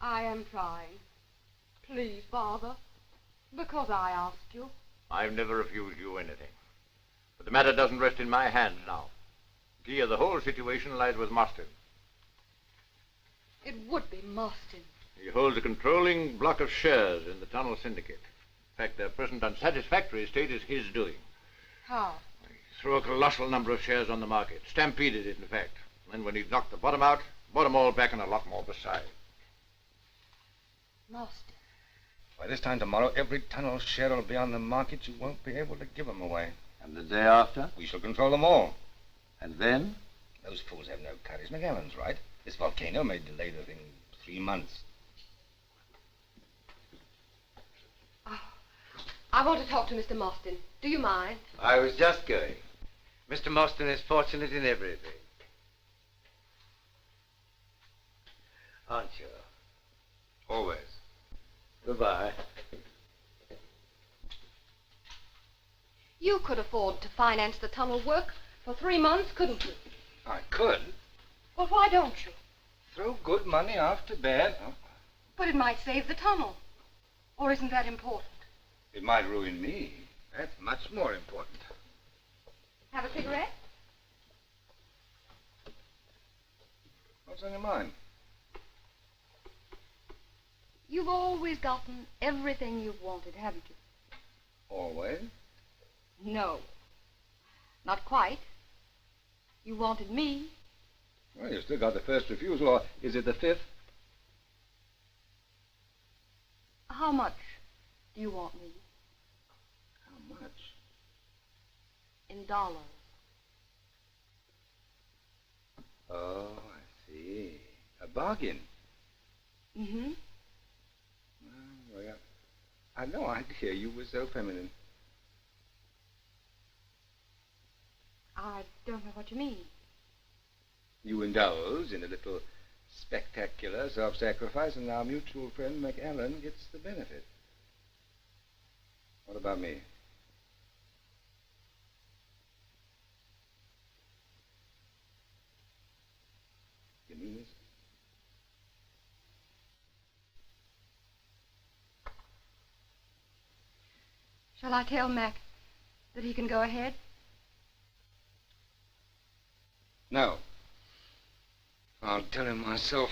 I am trying. Please, Father. Because I asked you. I've never refused you anything. But the matter doesn't rest in my hands now. The key of the whole situation lies with Marston. It would be Marston. He holds a controlling block of shares in the tunnel syndicate. In fact, their present unsatisfactory state is his doing. How? He threw a colossal number of shares on the market. Stampeded it, in fact. And then when he'd knocked the bottom out, bought them all back and a lot more besides. Marston. By this time tomorrow, every tunnel share will be on the market. You won't be able to give them away. And the day after? We shall control them all. And then? Those fools have no courage. McAllen's right. This volcano may delay the thing 3 months. I want to talk to Mr. Marston. Do you mind? I was just going. Mr. Marston is fortunate in everything. Aren't you? Always. Goodbye. You could afford to finance the tunnel work for 3 months, couldn't you? I could. Well, why don't you? Throw good money after bad. Oh, But it might save the tunnel. Or isn't that important? it might ruin me. That's much more important. Have a cigarette? What's on your mind? You've always gotten everything you've wanted, haven't you? Always? No. Not quite. You wanted me. Well, you've still got the first refusal, or is it the 5th? How much do you want me? How much? In dollars. Oh, I see. A bargain. Mm-hmm. Well, I had no idea you were so feminine. I don't know what you mean. You indulge in a little spectacular self-sacrifice, and our mutual friend McAllen gets the benefit. What about me? You mean this? Shall I tell Mac that he can go ahead? No. I'll tell him myself.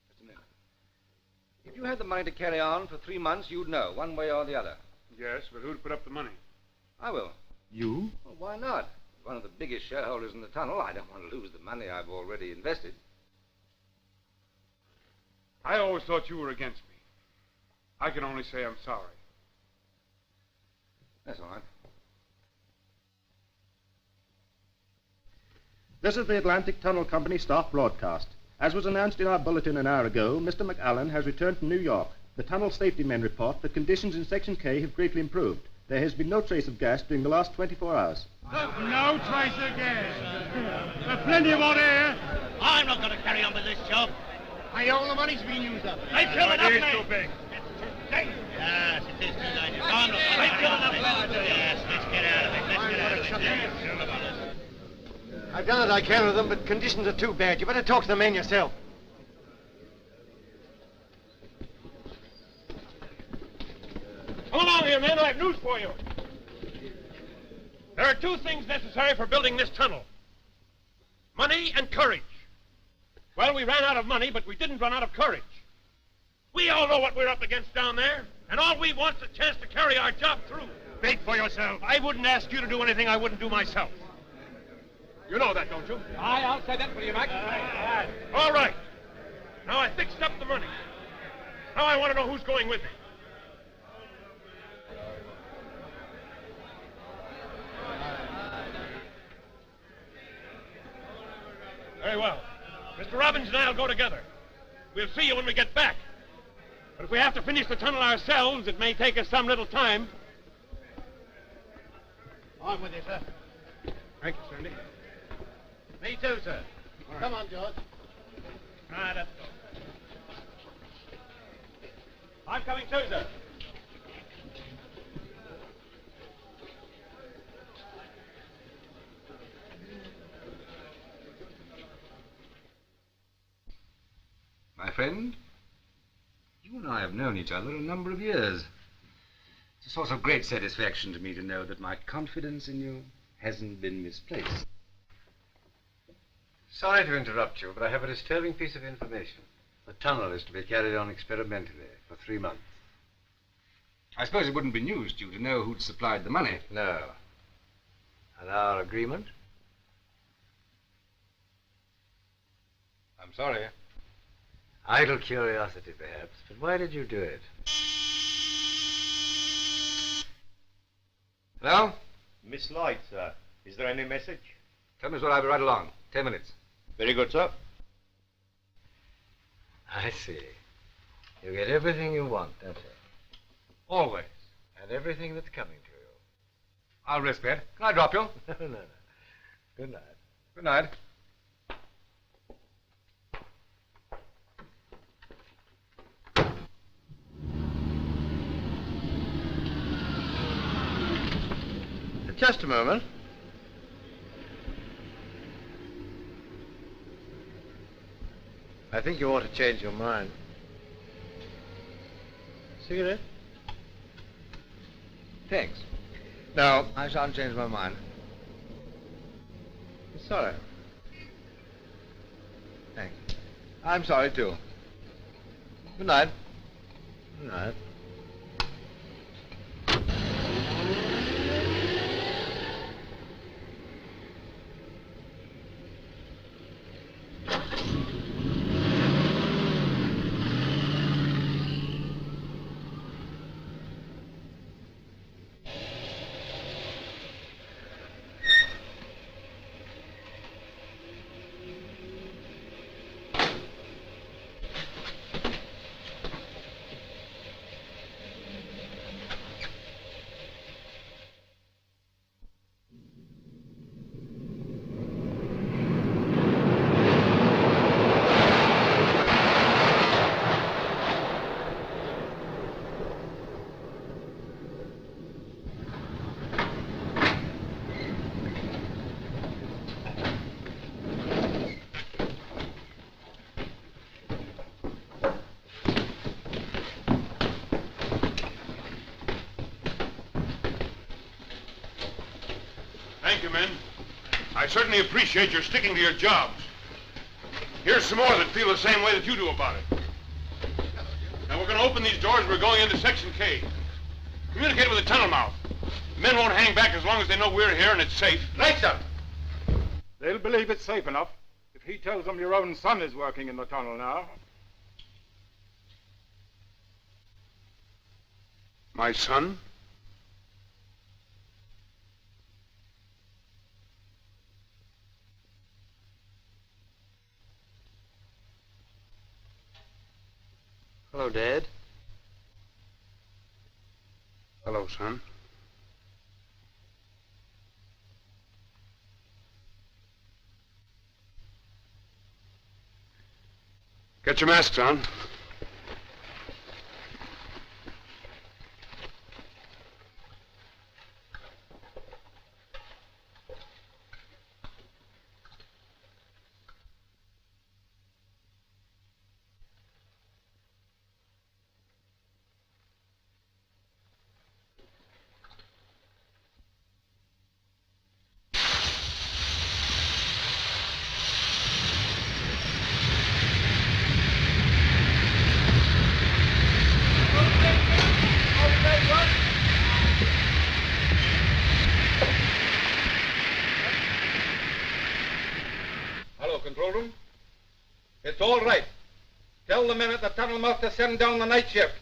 Just a minute. If you had the money to carry on for 3 months, you'd know, one way or the other. Yes, but who'd put up the money? I will. You? Well, why not? As one of the biggest shareholders in the tunnel, I don't want to lose the money I've already invested. I always thought you were against me. I can only say I'm sorry. That's all right. This is the Atlantic Tunnel Company staff broadcast. As was announced in our bulletin an hour ago, Mr. McAllen has returned from New York. The tunnel safety men report that conditions in Section K have greatly improved. There has been no trace of gas during the last 24 hours. No trace of gas. There's plenty of hot air. I'm not going to carry on with this job. Hey, all the money's been used up. They've killed enough men. Too big. Yes, it is too dangerous. I'm not going to kill enough men. Yes, let's get out of it. Let's get out of it. Yes. I've done what I can with them, but conditions are too bad. You better talk to the men yourself. Come along here, men. I have news for you. There are 2 things necessary for building this tunnel. Money and courage. Well, we ran out of money, but we didn't run out of courage. We all know what we're up against down there, and all we want is a chance to carry our job through. Speak for yourself. I wouldn't ask you to do anything I wouldn't do myself. You know that, don't you? Aye, I'll say that for you, Mac. All right. Now I fixed up the money. Now I want to know who's going with me. Very well. Mr. Robbins and I'll go together. We'll see you when we get back. But if we have to finish the tunnel ourselves, it may take us some little time. I'm with you, sir. Thank you, Sandy. Me too, sir. All right. Come on, George. Right, let's go. I'm coming too, sir. My friend, you and I have known each other a number of years. It's a source of great satisfaction to me to know that my confidence in you hasn't been misplaced. Sorry to interrupt you, but I have a disturbing piece of information. The tunnel is to be carried on experimentally for 3 months. I suppose it wouldn't be news to you to know who'd supplied the money. No. And our agreement? I'm sorry. Idle curiosity, perhaps, but why did you do it? Hello? Miss Light, sir. Is there any message? Tell me, I'll be right along. 10 minutes. Very good, sir. I see. You get everything you want, don't you? Always. And everything that's coming to you. I'll risk that. Can I drop you? No. Good night. Good night. Just a moment. I think you ought to change your mind. Cigarette? Thanks. No, I shan't change my mind. Sorry. Thanks. I'm sorry, too. Good night. Good night. Thank you, men. I certainly appreciate your sticking to your jobs. Here's some more that feel the same way that you do about it. Now, we're going to open these doors. We're going into Section K. Communicate with the tunnel mouth. The men won't hang back as long as they know we're here and it's safe. Right, sir. They'll believe it's safe enough if he tells them your own son is working in the tunnel now. My son? Hello, Dad. Hello, son. Get your masks on. Hello, control room. It's all right. Tell the men at the tunnel mouth to send down the night shift.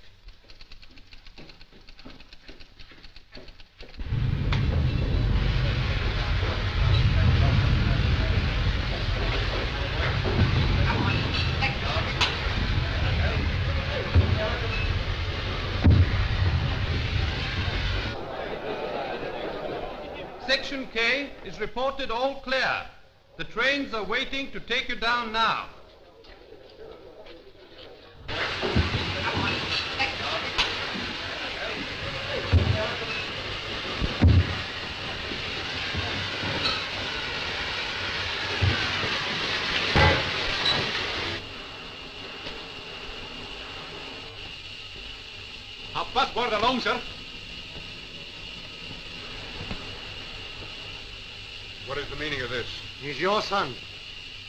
Section K is reported all clear. The trains are waiting to take you down now. Half-past quarter along, sir. What is the meaning of this? He's your son.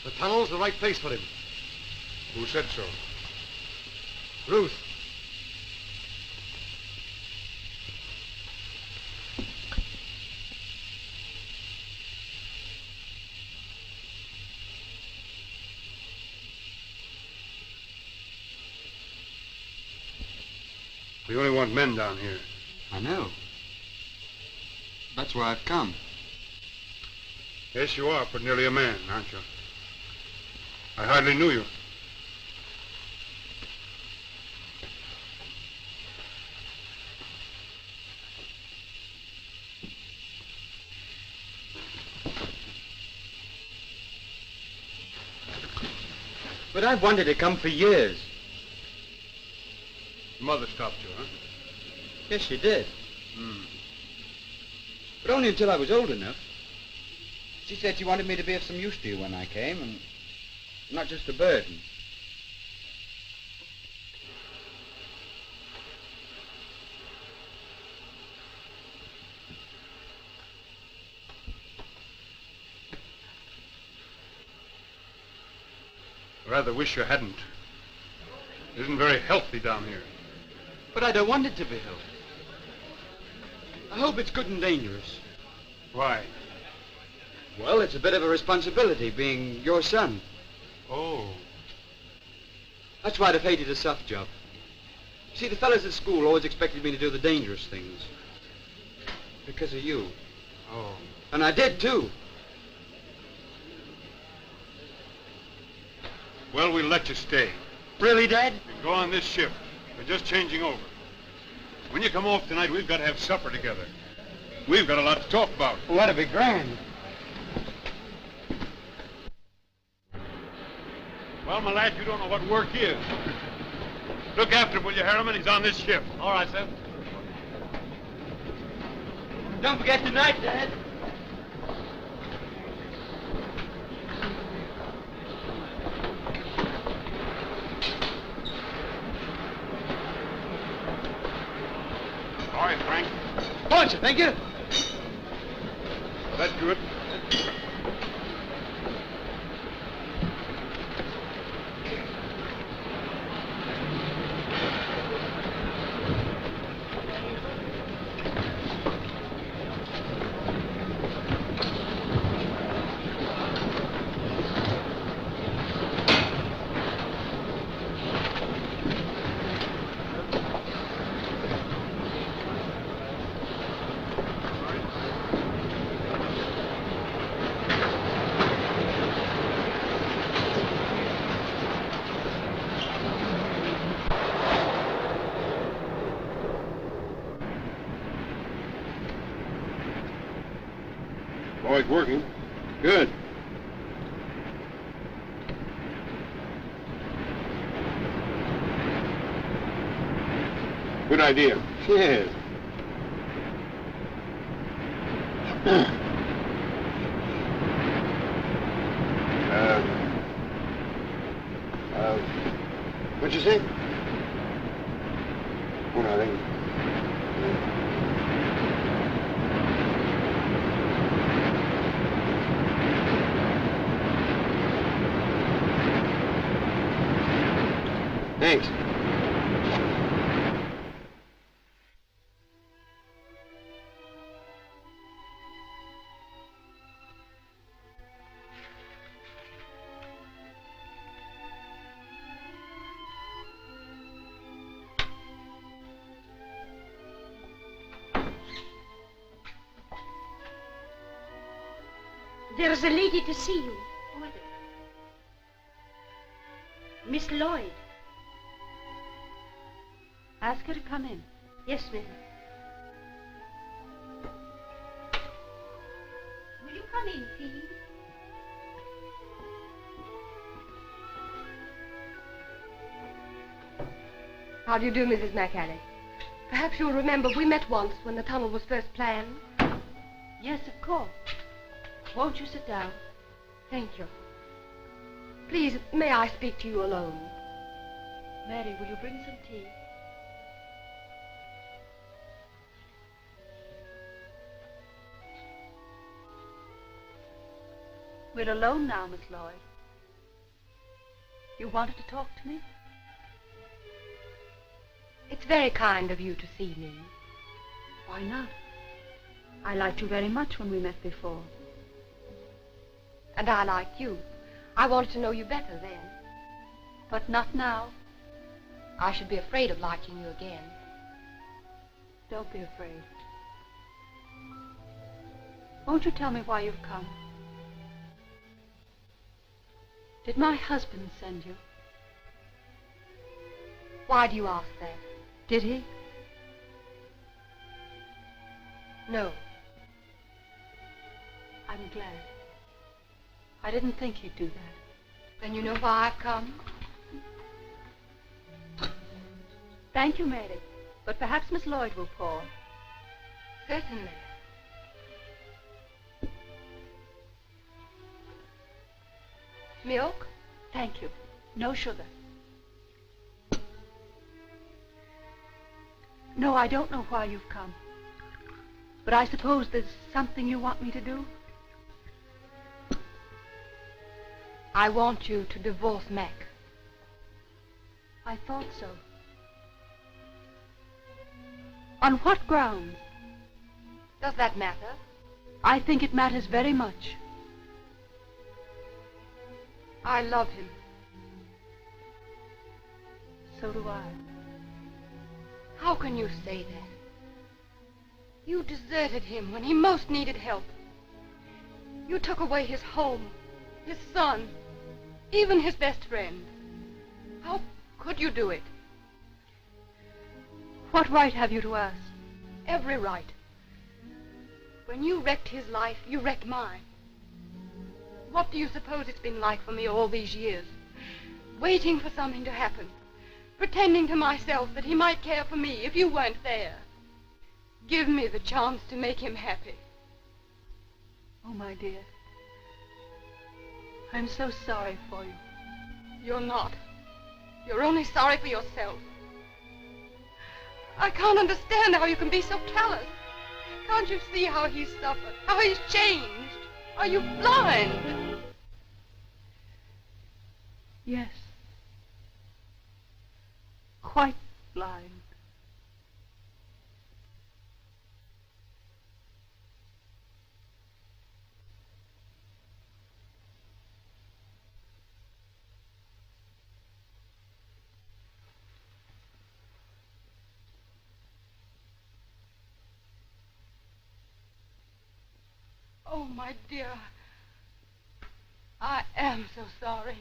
The tunnel's the right place for him. Who said so? Ruth. We only want men down here. I know. That's why I've come. Yes, you are, but nearly a man, aren't you? I hardly knew you. But I've wanted to come for years. Mother stopped you, huh? Yes, she did. But only until I was old enough. She said she wanted me to be of some use to you when I came, and not just a burden. Rather wish you hadn't. It isn't very healthy down here. But I don't want it to be healthy. I hope it's good and dangerous. Why? Well, it's a bit of a responsibility, being your son. Oh. That's why I'd have hated a soft job. See, the fellas at school always expected me to do the dangerous things. Because of you. Oh. And I did, too. Well, we'll let you stay. Really, Dad? You can go on this ship. We're just changing over. When you come off tonight, we've got to have supper together. We've got a lot to talk about. Well, that'd be grand. Well, my lad, you don't know what work is. Look after him, will you, Harriman? He's on this ship. All right, sir. Don't forget tonight, Dad. All right, Frank. Punch, thank you. Well, that's good. Oh, it's working. Good. Good idea. Yes. What'd you say? Oh, nothing. Thanks. There's a lady to see you. Who is it? Miss Lloyd. Ask her to come in. Yes, ma'am. Come in, please. How do you do, Mrs. McAllen? Perhaps you'll remember we met once when the tunnel was first planned. Yes, of course. Won't you sit down? Thank you. Please, may I speak to you alone? Mary, will you bring some tea? We're alone now, Miss Lloyd. You wanted to talk to me? It's very kind of you to see me. Why not? I liked you very much when we met before. And I liked you. I wanted to know you better then. But not now. I should be afraid of liking you again. Don't be afraid. Won't you tell me why you've come? Did my husband send you? Why do you ask that? Did he? No. I'm glad. I didn't think he'd do that. Then you know why I've come? Thank you, Mary. But perhaps Miss Lloyd will pour. Certainly. Milk? Thank you. No sugar. No, I don't know why you've come. But I suppose there's something you want me to do? I want you to divorce Mac. I thought so. On what grounds? Does that matter? I think it matters very much. I love him. So do I. How can you say that? You deserted him when he most needed help. You took away his home, his son, even his best friend. How could you do it? What right have you to ask? Every right. When you wrecked his life, you wrecked mine. What do you suppose it's been like for me all these years? Waiting for something to happen. Pretending to myself that he might care for me if you weren't there. Give me the chance to make him happy. Oh, my dear. I'm so sorry for you. You're not. You're only sorry for yourself. I can't understand how you can be so callous. Can't you see how he's suffered, how he's changed? Are you blind? Yes. Quite blind. Oh, my dear. I am so sorry.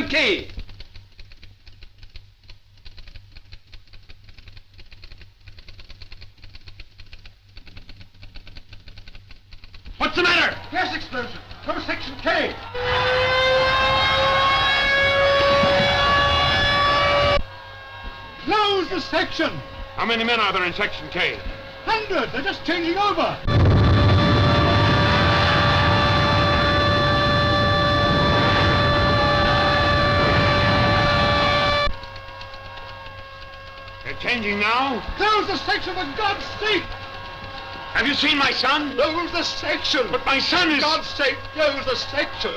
Section K. What's the matter? Gas explosion from Section K. Close the section! How many men are there in Section K? 100! They're just changing over! They're changing now? Close the section for God's sake! Have you seen my son? Close the section! But my son is... For God's sake, close the section!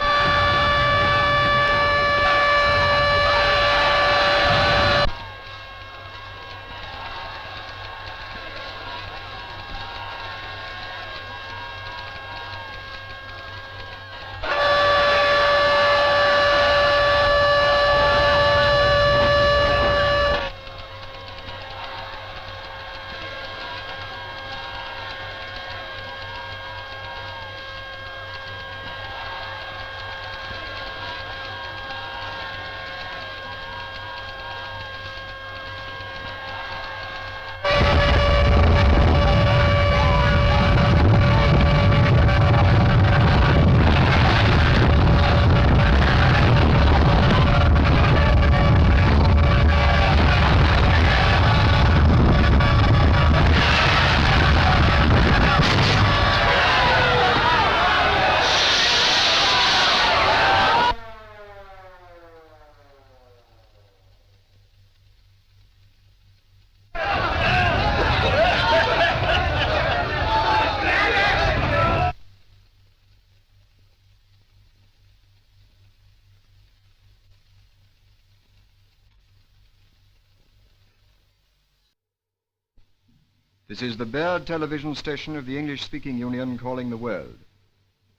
This is the Baird television station of the English-speaking Union calling the world.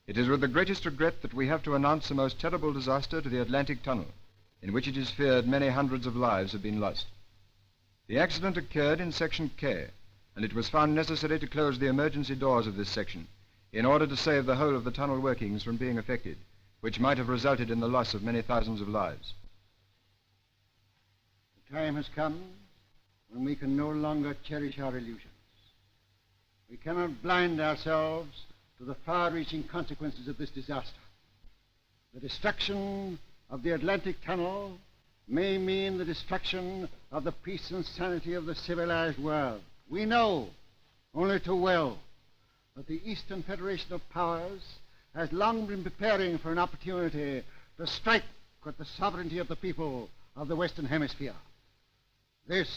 It is with the greatest regret that we have to announce the most terrible disaster to the Atlantic Tunnel, in which it is feared many hundreds of lives have been lost. The accident occurred in Section K, and it was found necessary to close the emergency doors of this section in order to save the whole of the tunnel workings from being affected, which might have resulted in the loss of many thousands of lives. The time has come when we can no longer cherish our illusions. We cannot blind ourselves to the far-reaching consequences of this disaster. The destruction of the Atlantic Tunnel may mean the destruction of the peace and sanity of the civilized world. We know, only too well, that the Eastern Federation of Powers has long been preparing for an opportunity to strike at the sovereignty of the people of the Western Hemisphere. This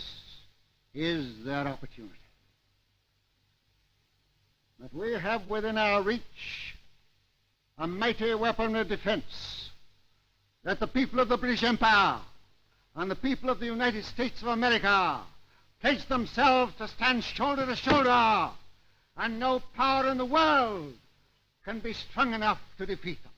is their opportunity. That we have within our reach a mighty weapon of defense, that the people of the British Empire and the people of the United States of America pledge themselves to stand shoulder to shoulder, and no power in the world can be strong enough to defeat them.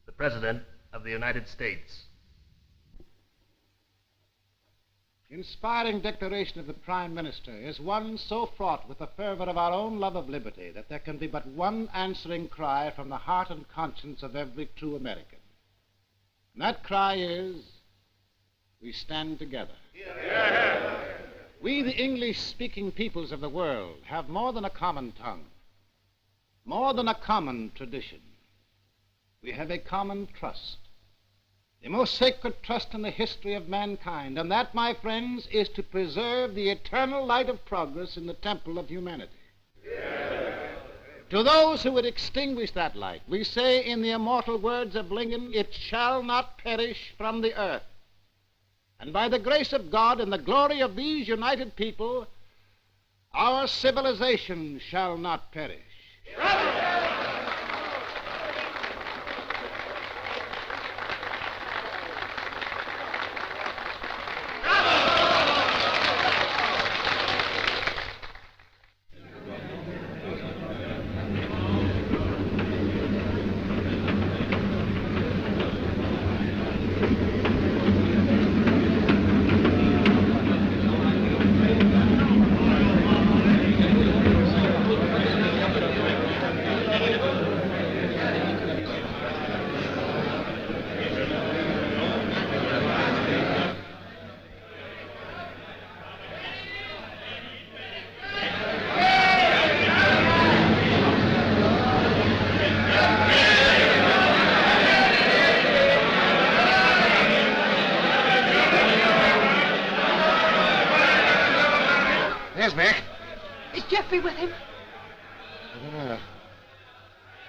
The President of the United States. The inspiring declaration of the Prime Minister is one so fraught with the fervor of our own love of liberty that there can be but one answering cry from the heart and conscience of every true American. And that cry is, we stand together. Yeah. We, the English-speaking peoples of the world, have more than a common tongue, more than a common tradition. We have a common trust, the most sacred trust in the history of mankind, and that, my friends, is to preserve the eternal light of progress in the temple of humanity. Yeah. To those who would extinguish that light, we say in the immortal words of Lincoln, it shall not perish from the earth. And by the grace of God and the glory of these united people, our civilization shall not perish.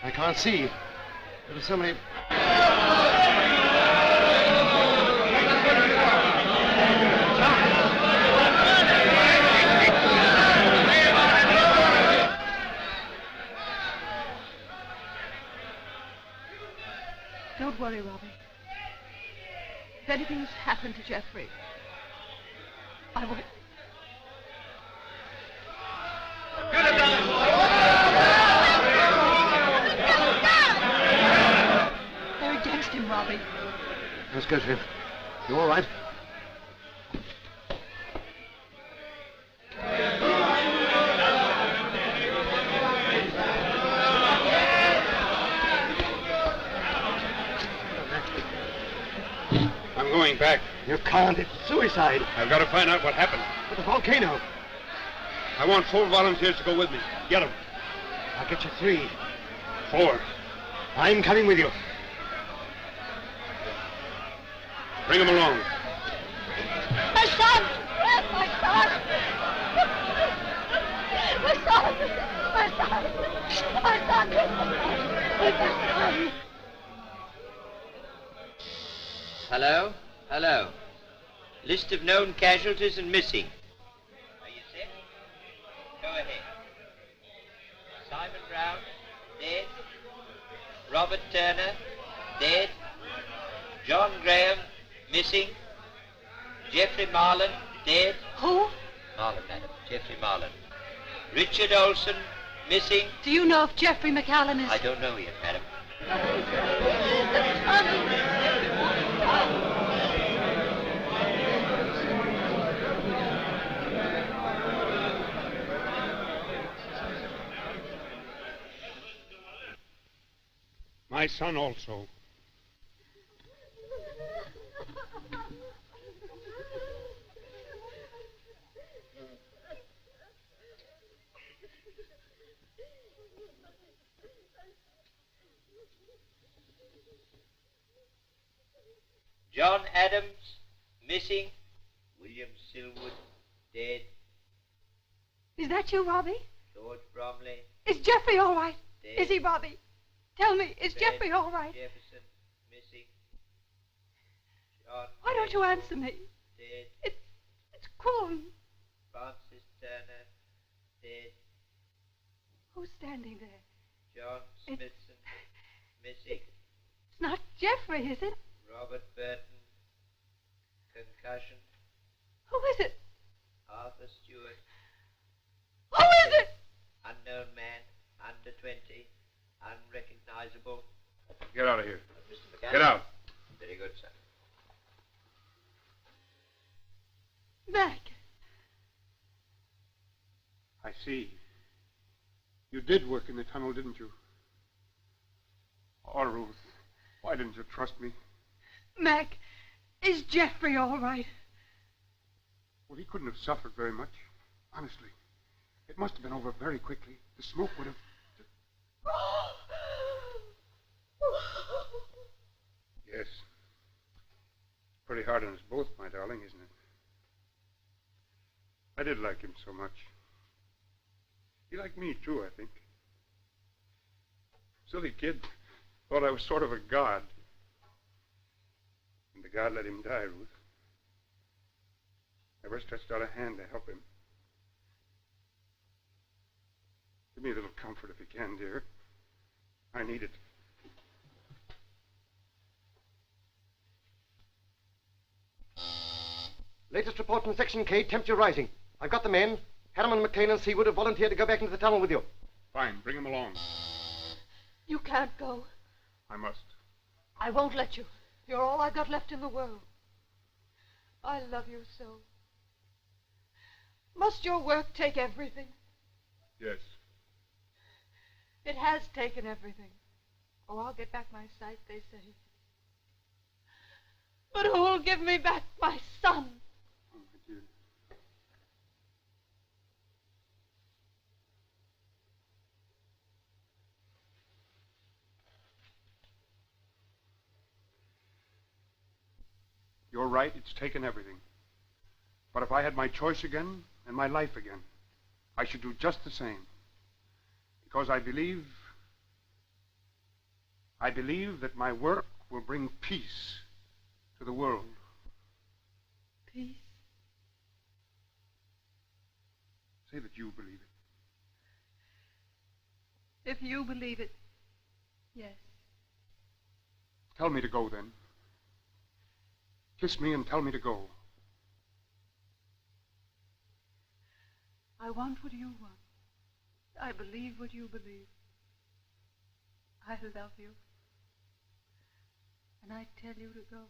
I can't see. There are so many... Don't worry, Robbie. If anything's happened to Jeffrey, I won't. They're against him, Robbie. Let's go to him. You all right? I'm going back. You can't. It's suicide. I've got to find out what happened. But the volcano. I want 4 volunteers to go with me. Get them. I'll get you 3. 4. I'm coming with you. Bring them along. My son! My son! My son! My son! My son! My son! Hello? Hello. List of known casualties and missing. Are you set? Go ahead. Simon Brown, dead. Robert Turner, dead. John Graham, missing. Jeffrey Marlin, dead. Who? Marlin, madam. Jeffrey Marlin. Richard Olson, missing. Do you know if Jeffrey McAllen is... I don't know yet, madam. My son also. John Adams, missing. William Silwood, dead. Is that you, Robbie? George Bromley, Is Jeffrey all right? dead. Is he, Robbie? Tell me, is Dead. Jeffrey all right? Jefferson, missing. John Why don't you answer me? dead. It's Crone. Francis Turner, dead. Who's standing there? John Smithson, missing. It's not Jeffrey, is it? Robert Burton, concussion. Who is it? Arthur Stewart, Who is it? unknown man, under 20, unrecognizable. Get out of here. Mr. McCann. Get out. Very good, sir. Mac. I see. You did work in the tunnel, didn't you? Oh, Ruth, why didn't you trust me? Mac, is Jeffrey all right? Well, he couldn't have suffered very much. Honestly. It must have been over very quickly. The smoke would have... Yes. Pretty hard on us both, my darling, isn't it? I did like him so much. He liked me, too, I think. Silly kid. Thought I was sort of a god. And the god let him die, Ruth. Never stretched out a hand to help him. Give me a little comfort if you can, dear. I need it. Latest report from Section K, temperature rising. I've got the men. Harriman, McLean, and Seawood have volunteered to go back into the tunnel with you. Fine, bring him along. You can't go. I must. I won't let you. You're all I've got left in the world. I love you so. Must your work take everything? Yes. It has taken everything. Oh, I'll get back my sight, they say. But who'll give me back my son? Oh, my dear. You're right, it's taken everything. But if I had my choice again and my life again, I should do just the same. Because I believe I believe that my work will bring peace to the world. Peace? Say that you believe it. If you believe it, yes. Tell me to go, then. Kiss me and tell me to go. I want what you want. I believe what you believe. I love you. And I tell you to go.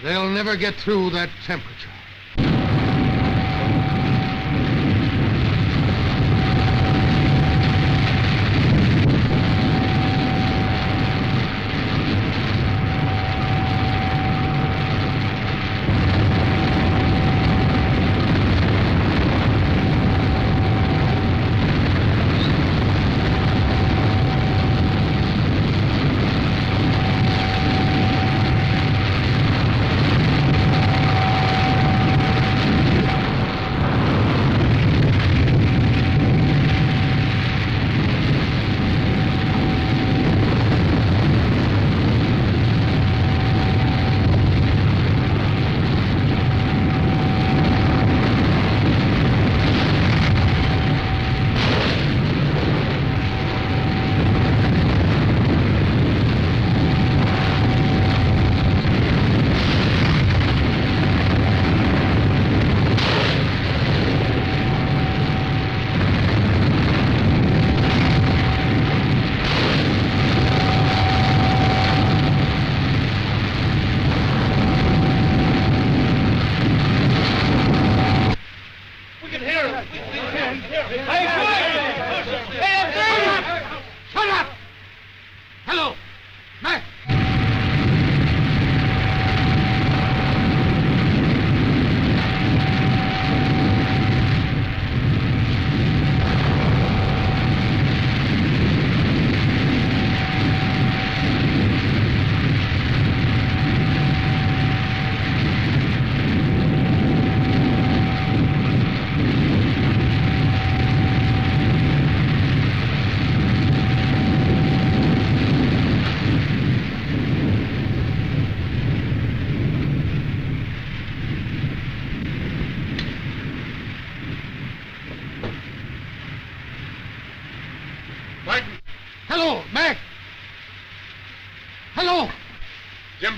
They'll never get through that temperature.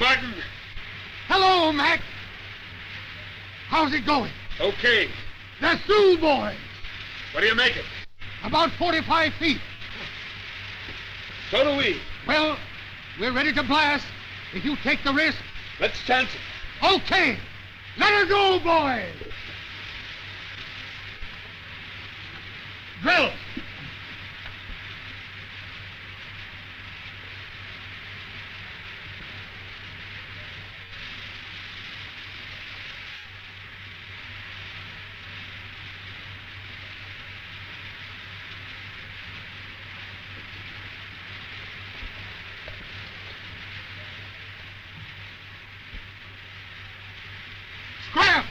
Martin. Hello, Mac. How's it going? Okay. They're through, boys. What do you make it? About 45 feet. So do we. Well, we're ready to blast if you take the risk. Let's chance it. Okay. Let her go, boys. Drill. Scram!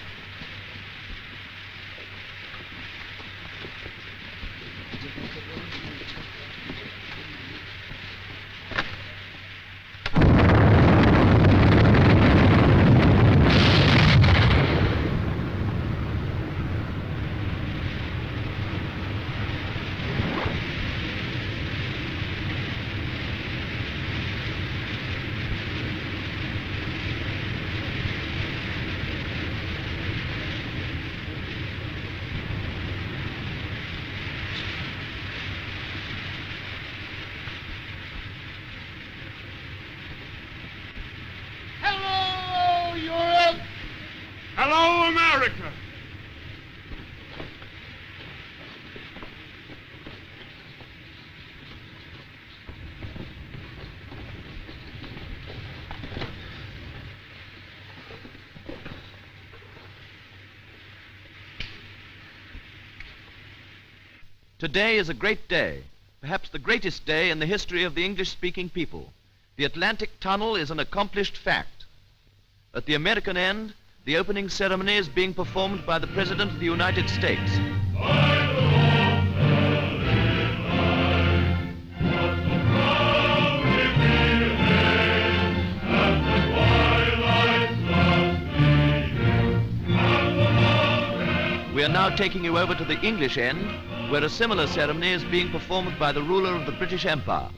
Hello, Europe! Hello, America. Today is a great day, perhaps the greatest day in the history of the English-speaking people. The Atlantic Tunnel is an accomplished fact. At the American end, the opening ceremony is being performed by the President of the United States. We are now taking you over to the English end, where a similar ceremony is being performed by the ruler of the British Empire.